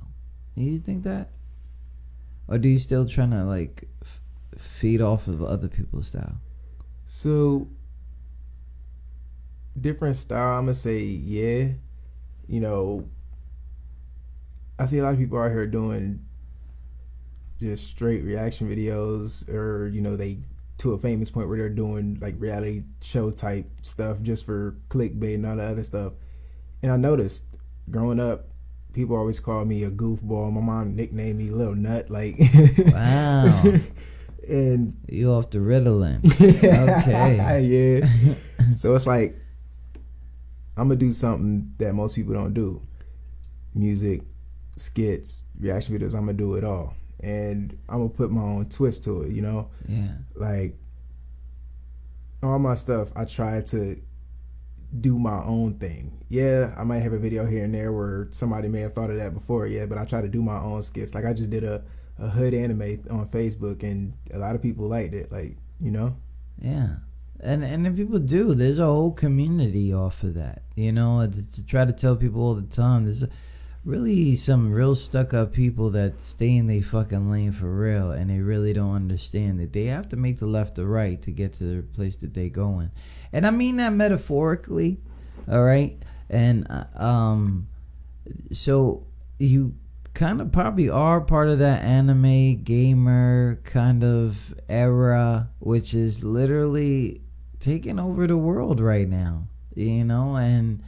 Do you think that? Or do you still trying to like feed off of other people's style? So, different style, I'm gonna say yeah. You know, I see a lot of people out here doing just straight reaction videos, or you know, they to a famous point where they're doing like reality show type stuff just for clickbait and all that other stuff. And I noticed growing up, people always call me a goofball. My mom nicknamed me Little Nut. Like, wow. And you off the Ritalin. Okay. Yeah. So it's like, I'm gonna do something that most people don't do. Music, skits, reaction videos, I'm gonna do it all. And I'm gonna put my own twist to it, you know? Yeah. Like, all my stuff, I try to do my own thing. Yeah, I might have a video here and there where somebody may have thought of that before, yeah, but I try to do my own skits. Like, I just did a hood anime on Facebook, and a lot of people liked it, like, you know? Yeah. And if people do, there's a whole community off of that, you know? To try to tell people all the time, there's really some real stuck-up people that stay in their fucking lane for real, and they really don't understand that they have to make the left or right to get to the place that they going. And I mean that metaphorically, all right? And so you kind of probably are part of that anime gamer kind of era, which is literally taking over the world right now, you know, and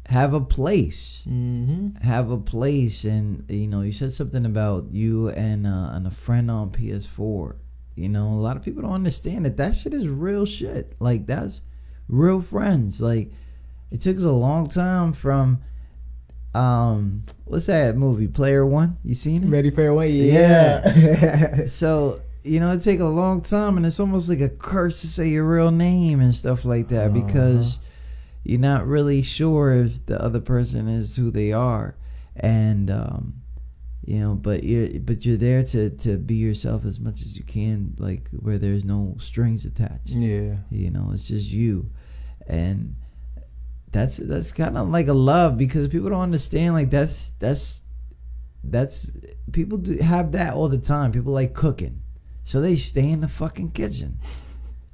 have a place. Have a place. And you know, you said something about you and a friend on PS4. You know, a lot of people don't understand that shit is real shit. Like, that's real friends. Like, it took us a long time from what's that movie, Player One? You seen it? Ready Player One? Yeah. So, you know, it take a long time, and it's almost like a curse to say your real name and stuff like that, because you're not really sure if the other person is who they are. And you know, but you're there to be yourself as much as you can, like where there's no strings attached. Yeah. You know, it's just you. And that's kind of like a love, because people don't understand, like that's people do have that all the time. People like cooking, so they stay in the fucking kitchen,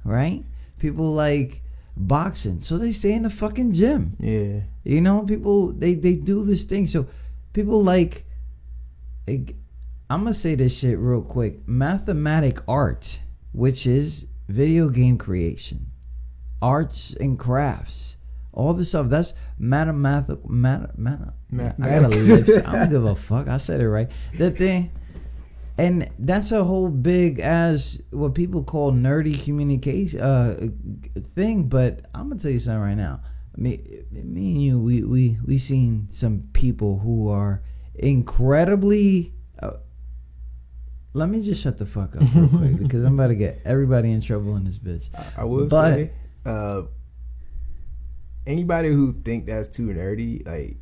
right? People like boxing, so they stay in the fucking gym. Yeah. You know, people they do this thing. So people like, I'm gonna say this shit real quick. Mathematic art, which is video game creation, arts and crafts, all this stuff, that's mathematical. I got a lips. I don't give a fuck. I said it right. That thing, And that's a whole big as what people call nerdy communication thing. But I'm gonna tell you something right now. Me and you, we seen some people who are incredibly. Let me just shut the fuck up real quick because I'm about to get everybody in trouble in this bitch. I will say, anybody who think that's too nerdy, like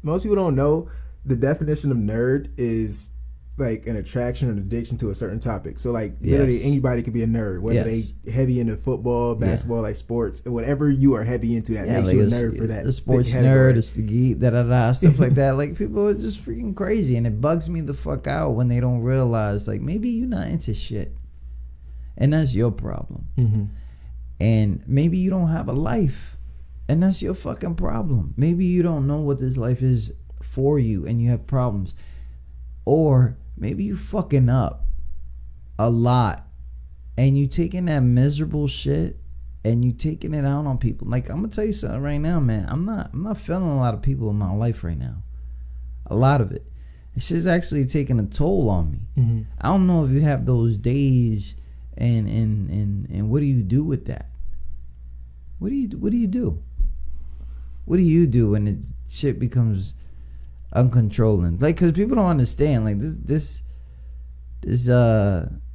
most people don't know the definition of nerd is like an attraction or an addiction to a certain topic. So like literally anybody could be a nerd, whether they heavy into football, basketball, like sports, whatever you are heavy into that makes like you a nerd for that. The sports nerd, the geek, stuff like that. Like people are just freaking crazy, and it bugs me the fuck out when they don't realize like maybe you're not into shit, and that's your problem. Mm-hmm. And maybe you don't have a life, and that's your fucking problem. Maybe you don't know what this life is for you, and you have problems, or maybe you fucking up a lot and you taking that miserable shit and you taking it out on people. Like I'm gonna tell you something right now, man. I'm not feeling a lot of people in my life right now. A lot of it. This shit's actually taking a toll on me. Mm-hmm. I don't know if you have those days and what do you do with that? What do you do? What do you do when the shit becomes uncontrolling? Like, cause people don't understand. Like this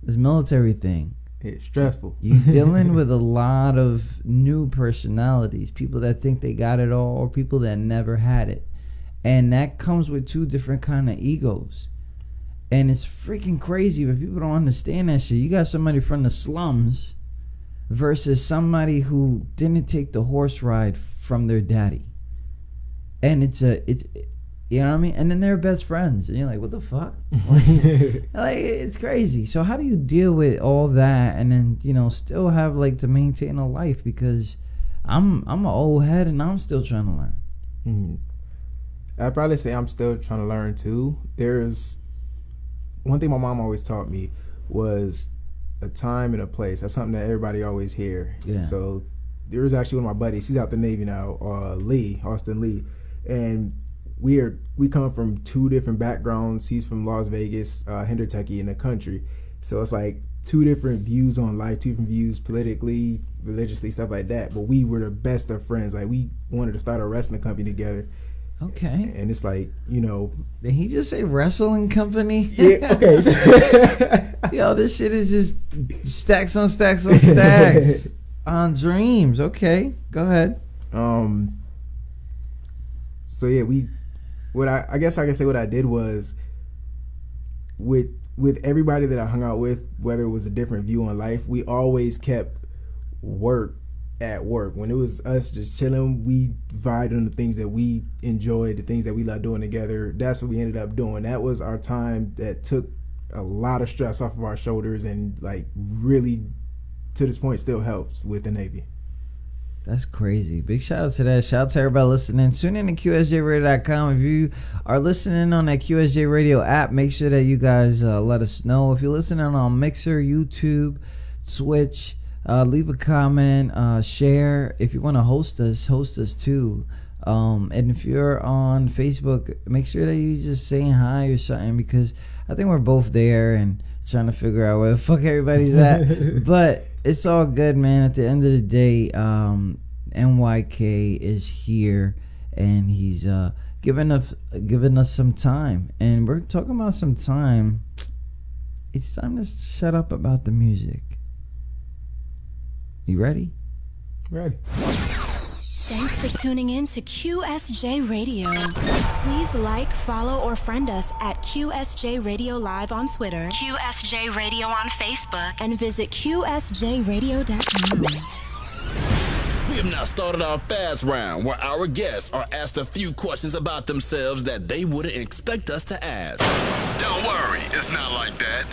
military thing. It's stressful. You're dealing with a lot of new personalities, people that think they got it all, or people that never had it, and that comes with two different kind of egos, and it's freaking crazy. But people don't understand that shit. You got somebody from the slums versus somebody who didn't take the horse ride from their daddy, and it's you know what I mean? And then they're best friends. And you're like, what the fuck? Like, it's crazy. So how do you deal with all that and then, you know, still have like to maintain a life? Because I'm an old head and I'm still trying to learn. Mm-hmm. I'd probably say I'm still trying to learn too. There's one thing my mom always taught me was a time and a place. That's something that everybody always hear. Yeah. So there was actually one of my buddies. He's out the Navy now, Austin Lee. And we come from two different backgrounds. He's from Las Vegas, Kentucky in the country. So it's like two different views on life, two different views politically, religiously, stuff like that. But we were the best of friends. Like we wanted to start a wrestling company together. Okay. And it's like, you know. Did he just say wrestling company? Yeah, okay. Yo, this shit is just stacks on stacks on stacks on dreams. Okay, go ahead. So yeah, I guess I can say what I did was with everybody that I hung out with, whether it was a different view on life, we always kept work at work. When it was us just chilling, we vibed on the things that we enjoyed, the things that we loved doing together. That's what we ended up doing. That was our time that took a lot of stress off of our shoulders and like really to this point still helps with the Navy. That's crazy. Big shout out to that. Shout out to everybody listening. Tune in to QsjRadio.com. If you are listening on that QSJ Radio app, make sure that you guys let us know. If you're listening on Mixer, YouTube, Twitch, leave a comment, share. If you want to host us too. And if you're on Facebook, make sure that you just saying hi or something, because I think we're both there and trying to figure out where the fuck everybody's at. But it's all good, man. At the end of the day, NYK is here and he's giving us some time, and we're talking about some time. It's time to shut up about the music. You ready? Ready. Thanks for tuning in to QSJ Radio. Please like, follow, or friend us at QSJ Radio Live on Twitter, QSJ Radio on Facebook, and visit QsjRadio.com. We have now started our fast round, where our guests are asked a few questions about themselves that they wouldn't expect us to ask. Don't worry, it's not like that.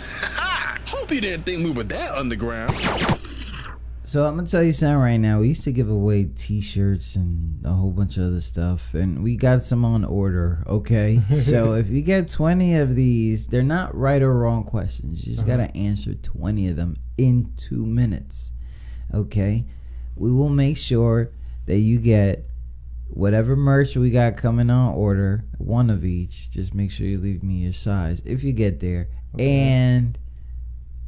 Hope you didn't think we were that underground. So I'm gonna tell you something right now. We used to give away T-shirts and a whole bunch of other stuff, and we got some on order. Okay, so if you get 20 of these, they're not right or wrong questions. You just gotta answer 20 of them in 2 minutes. Okay, we will make sure that you get whatever merch we got coming on order, one of each. Just make sure you leave me your size if you get there. Okay. And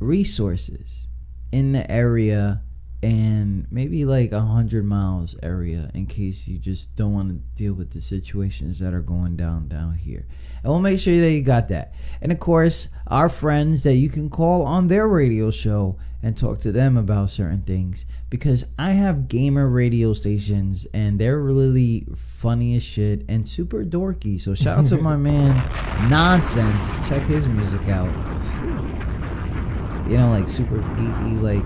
resources in the area and maybe like 100 miles area in case you just don't want to deal with the situations that are going down here. And we'll make sure that you got that. And of course, our friends that you can call on their radio show and talk to them about certain things, because I have gamer radio stations and they're really funny as shit and super dorky. So shout out to my man Nonsense. Check his music out. You know, like super geeky, like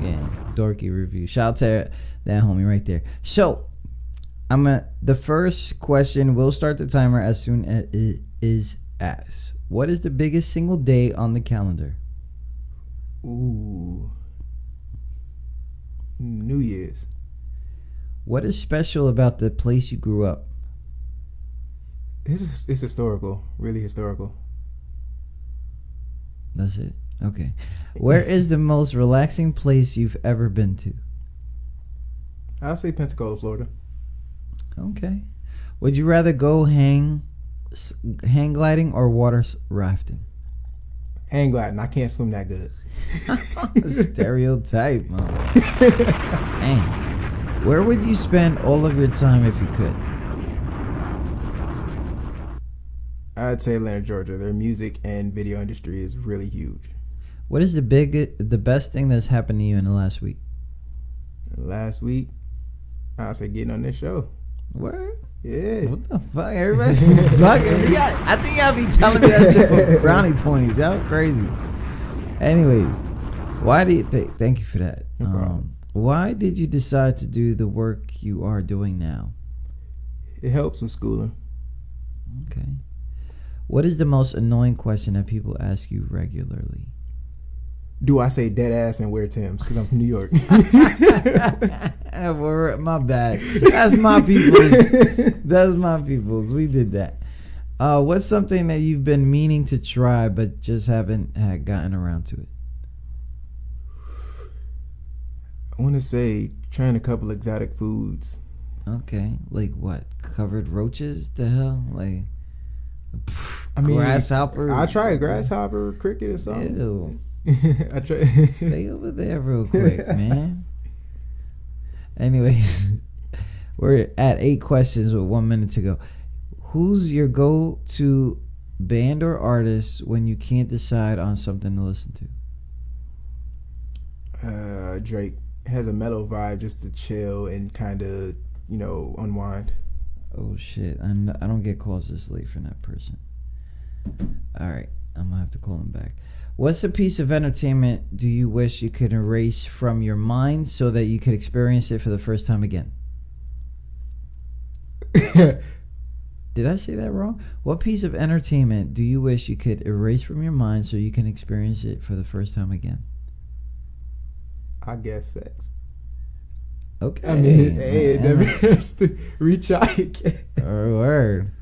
yeah, dorky review. Shout out to that homie right there. So the first question, we'll start the timer as soon as it is asked. What is the biggest single day on the calendar? Ooh. New Year's. What is special about the place you grew up? It's historical. Really historical. That's it? Okay. Where is the most relaxing place you've ever been to? I'll say Pensacola, Florida. Okay. Would you rather go hang gliding or water rafting? Hang gliding. I can't swim that good. Stereotype, man. Dang. Where would you spend all of your time if you could? I'd say Atlanta, Georgia. Their music and video industry is really huge. What is the best thing that's happened to you in the last week? Last week, I'd say getting on this show. Word? Yeah. What the fuck? Everybody fucking. I think y'all be telling me that shit for brownie points. Y'all crazy. Anyways, why do you thank you for that. No problem. Why did you decide to do the work you are doing now? It helps with schooling. Okay. What is the most annoying question that people ask you regularly? Do I say dead ass and wear Timbs? Because I'm from New York. My bad. That's my people's. That's my people's. We did that. What's something that you've been meaning to try but just haven't gotten around to it? I want to say trying a couple exotic foods. Okay. Like what? Covered roaches? The hell? Like I mean, grasshopper? I tried grasshopper, cricket or something. Ew. I try. Stay over there real quick, man. Anyways, we're at 8 questions with 1 minute to go. Who's your go-to band or artist when you can't decide on something to listen to? Drake has a mellow vibe just to chill and kind of, unwind. Oh shit, I don't get calls this late from that person. Alright, I'm gonna have to call him back. What's a piece of entertainment do you wish you could erase from your mind so that you could experience it for the first time again? Did I say that wrong? What piece of entertainment do you wish you could erase from your mind so you can experience it for the first time again? I guess sex. Okay. I mean, it never has to retry again. Word.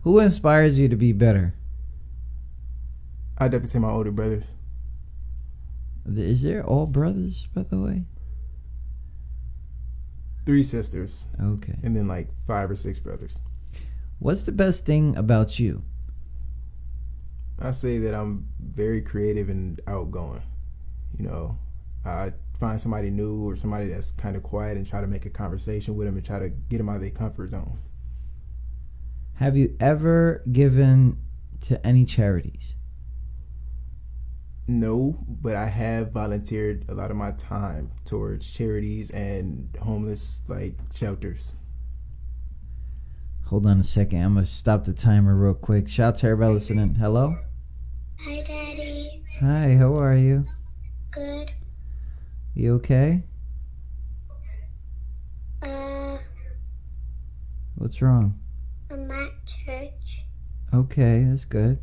Who inspires you to be better? I'd definitely say my older brothers. Is there all brothers, by the way? 3 sisters. Okay. And then like 5 or 6 brothers. What's the best thing about you? I say that I'm very creative and outgoing. I find somebody new or somebody that's kind of quiet and try to make a conversation with them and try to get them out of their comfort zone. Have you ever given to any charities? No, but I have volunteered a lot of my time towards charities and homeless shelters. Hold on a second. I'm going to stop the timer real quick. Shout out to everybody listening. Hello? Hi, Daddy. Hi, how are you? Good. You okay? What's wrong? I'm at church. Okay, that's good.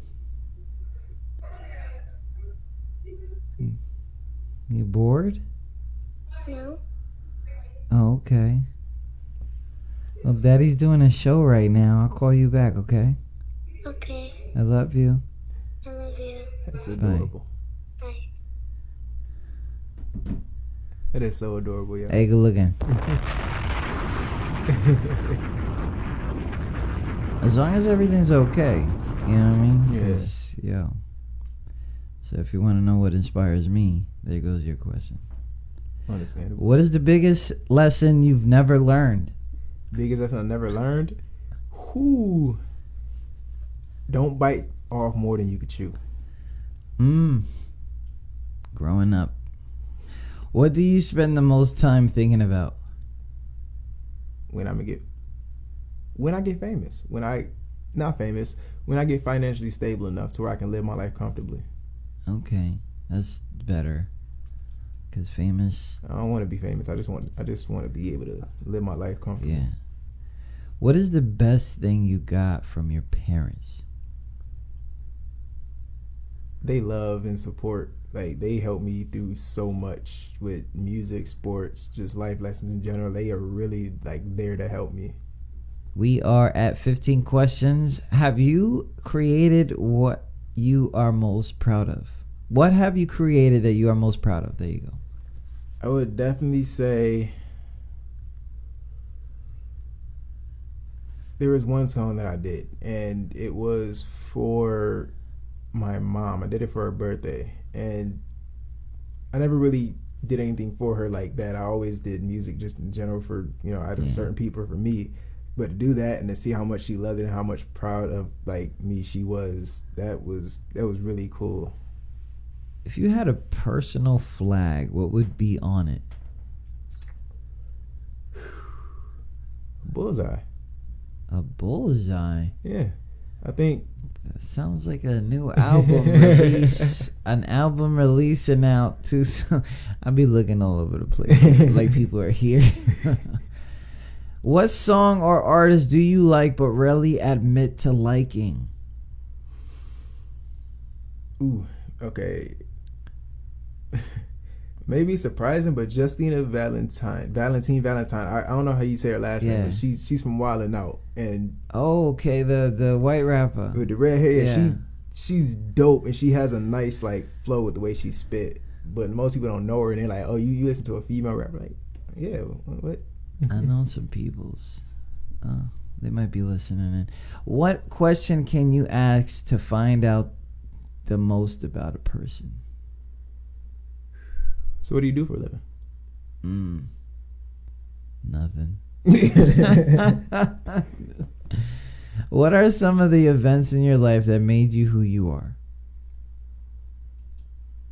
You bored? No. Oh, okay. Well, Daddy's doing a show right now. I'll call you back, okay? Okay. I love you. I love you. That's adorable. Bye. That is so adorable, yeah. Hey, good looking. As long as everything's okay, you know what I mean? Yeah. 'Cause, yo. So if you want to know what inspires me, there goes your question. Understandable. What is the biggest lesson you've never learned? Biggest lesson I never learned? Whoo. Don't bite off more than you could chew. Growing up. What do you spend the most time thinking about? When I get famous. When I get financially stable enough to where I can live my life comfortably. Okay, that's better. Cause famous. I don't want to be famous. I just want to be able to live my life comfortably. Yeah. What is the best thing you got from your parents? They love and support. Like, they help me through so much with music, sports, just life lessons in general. They are really like there to help me. We are at 15 questions. Have you created what you are most proud of? What have you created that you are most proud of? There you go. I would definitely say there was one song that I did, and it was for my mom. I did it for her birthday, and I never really did anything for her like that. I always did music just in general for, either certain people or for me. But to do that and to see how much she loved it and how much proud of like me she was, that was really cool. If you had a personal flag, what would be on it? Bullseye. A bullseye? Yeah. I think that sounds like a new album release. An album releasing out too soon. I'll be looking all over the place like people are here. What song or artist do you like but rarely admit to liking? Ooh, okay. Maybe surprising, but Justina Valentine. I don't know how you say her last name, but she's from Wildin' Out. And okay, the white rapper with the red hair. Yeah. She's dope, and she has a nice like flow with the way she spit. But most people don't know her, and they're like, "Oh, you listen to a female rapper?" Like, yeah, what? I know some people's. They might be listening in. What question can you ask to find out the most about a person? So what do you do for a living? Nothing. What are some of the events in your life that made you who you are?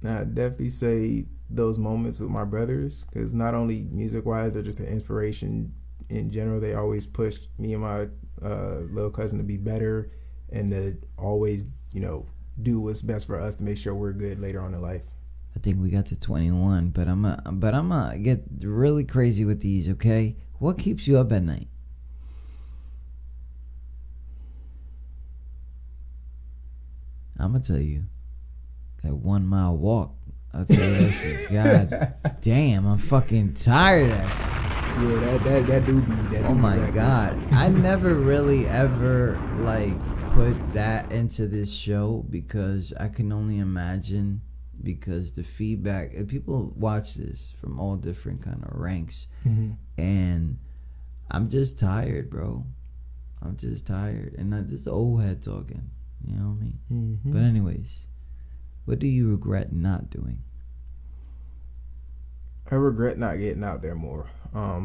I'd definitely say those moments with my brothers, because not only music-wise, they're just an inspiration in general. They always pushed me and my little cousin to be better and to always, do what's best for us to make sure we're good later on in life. I think we got to 21, but I'm gonna get really crazy with these, okay? What keeps you up at night? I'm gonna tell you that 1 mile walk. I'll tell you that shit. God damn, I'm fucking tired of that shit. Yeah, that do be. Oh my God, I never really ever like put that into this show because I can only imagine. Because the feedback, and people watch this from all different kind of ranks, and I'm just tired, bro. I'm just tired, and this is the old head talking. You know what I mean? But anyways, what do you regret not doing? I regret not getting out there more. I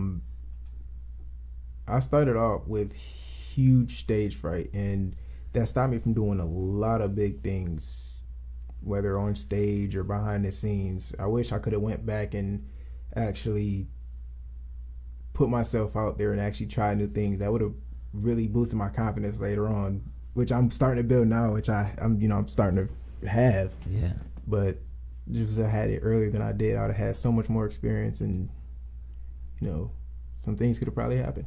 started off with huge stage fright, and that stopped me from doing a lot of big things, whether on stage or behind the scenes. I wish I could have went back and actually put myself out there and actually try new things. That would have really boosted my confidence later on, which I'm starting to build now, which I'm starting to have. Yeah. But just if I had it earlier than I did, I would have had so much more experience, and some things could have probably happened.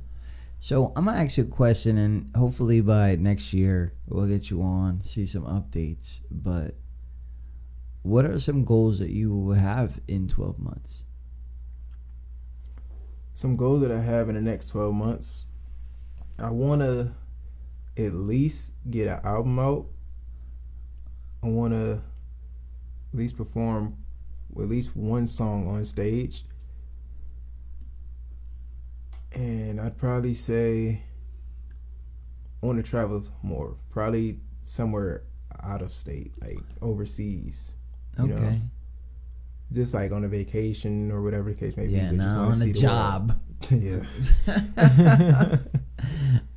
So I'm gonna ask you a question, and hopefully by next year we'll get you on, see some updates. But what are some goals that you will have in 12 months? Some goals that I have in the next 12 months. I want to at least get an album out. I want to at least perform at least one song on stage. And I'd probably say I want to travel more. Probably somewhere out of state, like overseas. You know? Just like on a vacation or whatever the case may be. Yeah, now on a job. Yeah.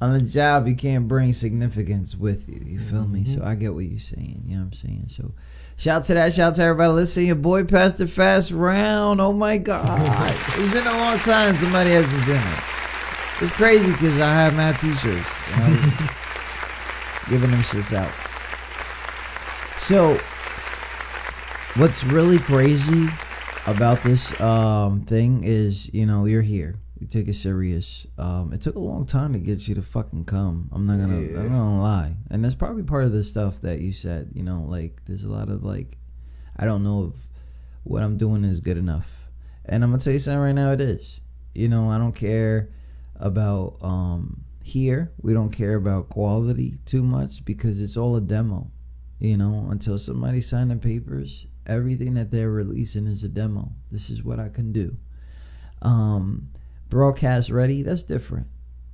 On a job, you can't bring significance with you. You feel me? So I get what you're saying. You know what I'm saying? So shout to that. Shout to everybody listening. Your boy passed the fast round. Oh my God. It's been a long time somebody hasn't done it. It's crazy because I have mad t-shirts. And I was just giving them shits out. So what's really crazy about this thing is, you know, you're here. You take it serious. It took a long time to get you to fucking come. I'm not gonna lie. And that's probably part of the stuff that you said, you know, like there's a lot of like, I don't know if what I'm doing is good enough. And I'm gonna tell you something right now, it is. You know, I don't care about here. We don't care about quality too much because it's all a demo. You know, until somebody sign the papers, everything that they're releasing is a demo. This is what I can do. Broadcast ready, that's different.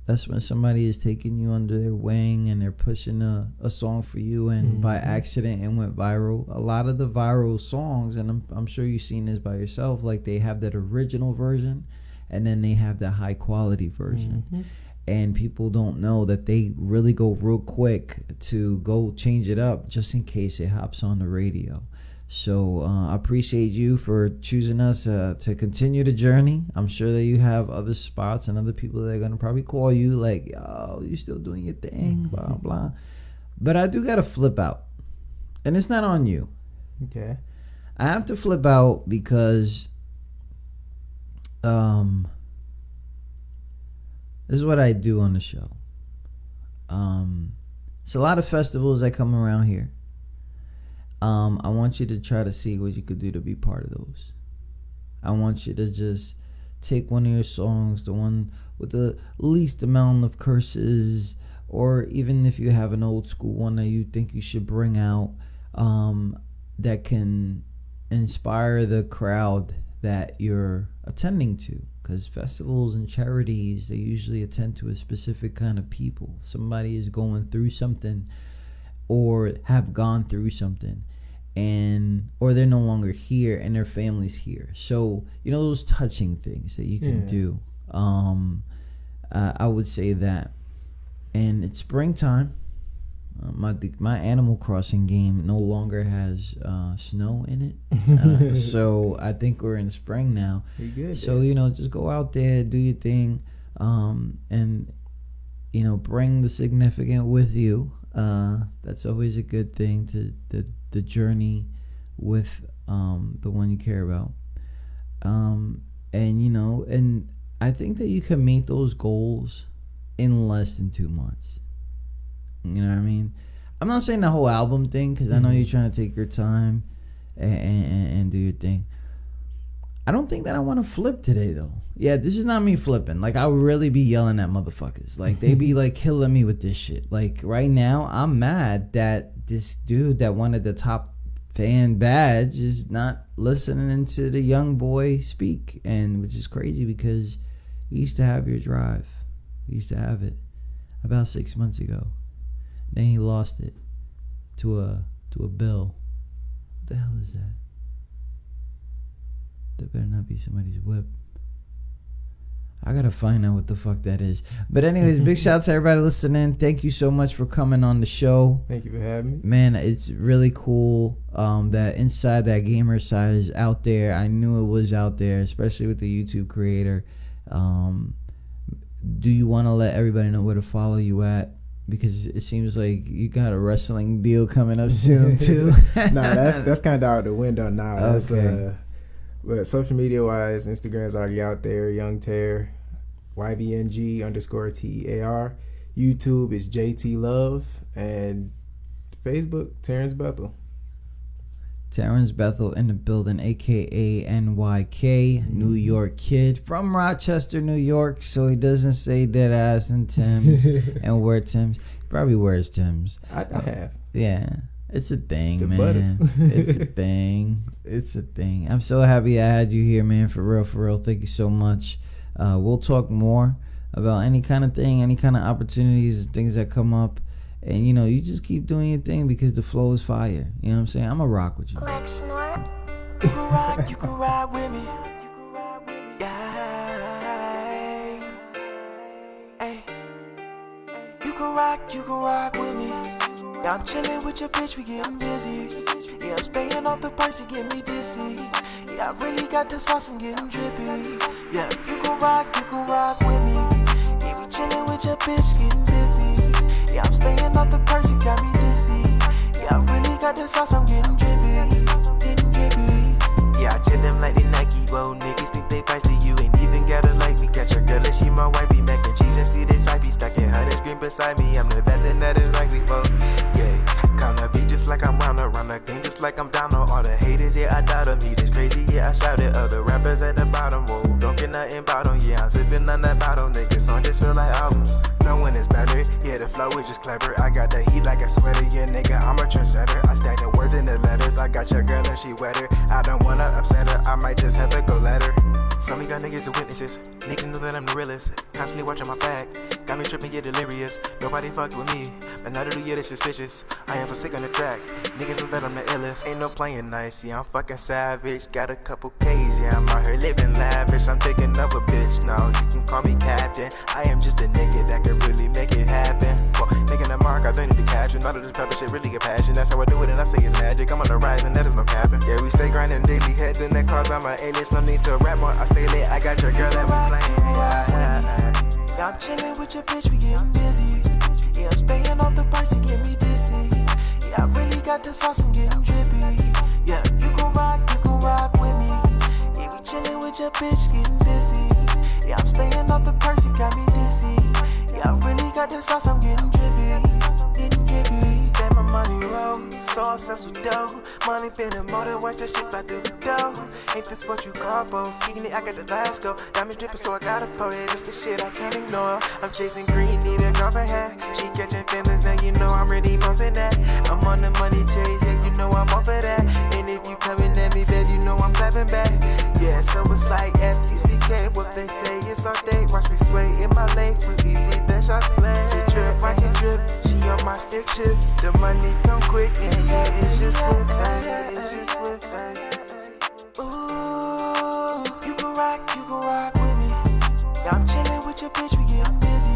That's when somebody is taking you under their wing and they're pushing a song for you, and by accident it went viral. A lot of the viral songs, and I'm sure you've seen this by yourself, like they have that original version and then they have the high quality version. And people don't know that they really go real quick to go change it up just in case it hops on the radio. So I appreciate you for choosing us to continue the journey. I'm sure that you have other spots and other people that are going to probably call you like, yo, you still doing your thing, blah, blah. But I do got to flip out. And it's not on you. Okay. I have to flip out because this is what I do on the show. It's a lot of festivals that come around here. I want you to try to see what you could do to be part of those. I want you to just take one of your songs, the one with the least amount of curses, or even if you have an old school one that you think you should bring out, that can inspire the crowd that you're attending to. Because festivals and charities, they usually attend to a specific kind of people. Somebody is going through something or have gone through something, and or they're no longer here and their family's here. So, you know, those touching things that you can do. I would say that. And it's springtime. My Animal Crossing game no longer has snow in it. So I think we're in spring now. Good, so, you know, just go out there, do your thing, and, you know, bring the significant with you. That's always a good thing, to the journey with the one you care about. And, you know, and I think that you can meet those goals in less than 2 months. You know what I mean? I'm not saying the whole album thing, because I know you're trying to take your time and do your thing. I don't think that I want to flip today, though. Yeah, this is not me flipping. Like, I'll really be yelling at motherfuckers. Like, they be, like, killing me with this shit. Like, right now, I'm mad that this dude that wanted the top fan badge is not listening to the young boy speak. And which is crazy, because he used to have your drive. He used to have it about 6 months ago. Then he lost it to a bill. What the hell is that? That better not be somebody's whip. I gotta find out what the fuck that is. But anyways, big shout out to everybody listening. Thank you so much for coming on the show. Thank you for having me. Man, it's really cool that Inside That Gamer side is out there. I knew it was out there, especially with the YouTube creator. Do you want to let everybody know where to follow you at? Because it seems like you got a wrestling deal coming up soon too. Nah, that's kind of out the window now. That's Okay. But social media wise, Instagram's already out there. Young Tear, YVNG_TAR. YouTube is JT Love, and Facebook Terrence Bethel. Terrence Bethel in the building, aka NYK, New York kid from Rochester, New York. So he doesn't say dead ass and Tim's and wear Tim's. He probably wears Tim's. I have. Yeah, it's a thing, The man. butters. It's a thing. It's a thing. I'm so happy I had you here, man. For real, for real. Thank you so much. We'll talk more. about any kind of thing, any kind of opportunities, things that come up. And, you know, you just keep doing your thing because the flow is fire. You know what I'm saying? I'm going to rock with you. Like snort. You can ride with me. Yeah. Hey. You can rock with me. Yeah, I'm chilling with your bitch, we getting busy. Yeah, I'm staying off the Percy, get me dizzy. Yeah, I really got the sauce, I'm getting drippy. Yeah, you can rock with me. Yeah, we chilling with your bitch, getting busy. Yeah, I'm staying off the Percy, got me dizzy. Yeah, I really got the sauce, I'm getting drippy. Yeah, I chill them like the Nike, whoa. Niggas think they feisty, you ain't even gotta like me. Got your girl and she my wife, be mac and cheese and see this I be stacking her that screen beside me. I'm the best and that is likely, whoa. Yeah, kinda beat just like I'm round the game, just like I'm down on all the haters. Yeah, I doubt them, he this crazy, yeah, I shouted. Other rappers at the bottom, whoa. Don't get nothing about them, yeah, I'm sipping on that bottle. Niggas song just feel like albums. No one is better, yeah, the flow is just clever. I got the heat like a sweater, yeah, nigga, I'm a trendsetter. I stack the words in the letters, I got your girl and she wetter. I don't wanna upset her, I might just have to go let her. Some of y'all niggas are witnesses, niggas know that I'm the realest. Constantly watching my back, got me tripping, yeah, delirious. Nobody fucked with me, but now that yeah, they suspicious. I am so sick on the track, niggas know that I'm the illest. Ain't no playing nice, yeah, I'm fucking savage. Got a couple K's, yeah, I'm out here living lavish. I'm taking up a bitch, now you can call me captain. I am just a nigga that can really make it happen. Well, making a mark, I don't need to catch it. None of this pepper shit really a passion. That's how I do it, and I say it's magic. I'm on the rise, and that is no capping. Yeah, we stay grinding daily, heads in the cars. I'm a A-list, no need to rap more. I stay lit, I got your girl that we playing. Yeah, I'm chilling with your bitch, we getting busy. Yeah, I'm staying off the Percy, get me dizzy. Yeah, I really got the sauce, I'm getting drippy. Yeah, you can rock with me. Yeah, we chilling with your bitch, getting busy. Yeah, I'm staying off the Percy, got me dizzy. Yeah, I really got the sauce, I'm getting drippy. Stay my money roll, so obsessed with dough. Money feeling more than watch that shit fly through the dough. Ain't this what you call for? Kicking it, I got the last go. Diamond dripping, so I gotta pour it. It's the shit I can't ignore. I'm chasing green, need a girlfriend hat. She catching feelings, now you know I'm really bossing that. I'm on the money chase, yeah, you know I'm off of that. And if you coming at me, bet you know I'm clapping back. Yeah, so it's like F-U-C-K, what they say, it's all day. Watch me sway in my lane, too easy, then shots play. She trip, watch it drip, she on my stick shift. The money come quick, and yeah, it's just swift, baby, it's just swift, baby. Ooh, you can rock with me. Yeah, I'm chilling with your bitch, we getting busy.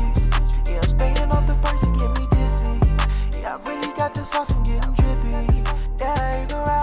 Yeah, I'm staying off the Percy, get me dizzy. Yeah, I really got the sauce, I'm getting drippy. Yeah, you can rock.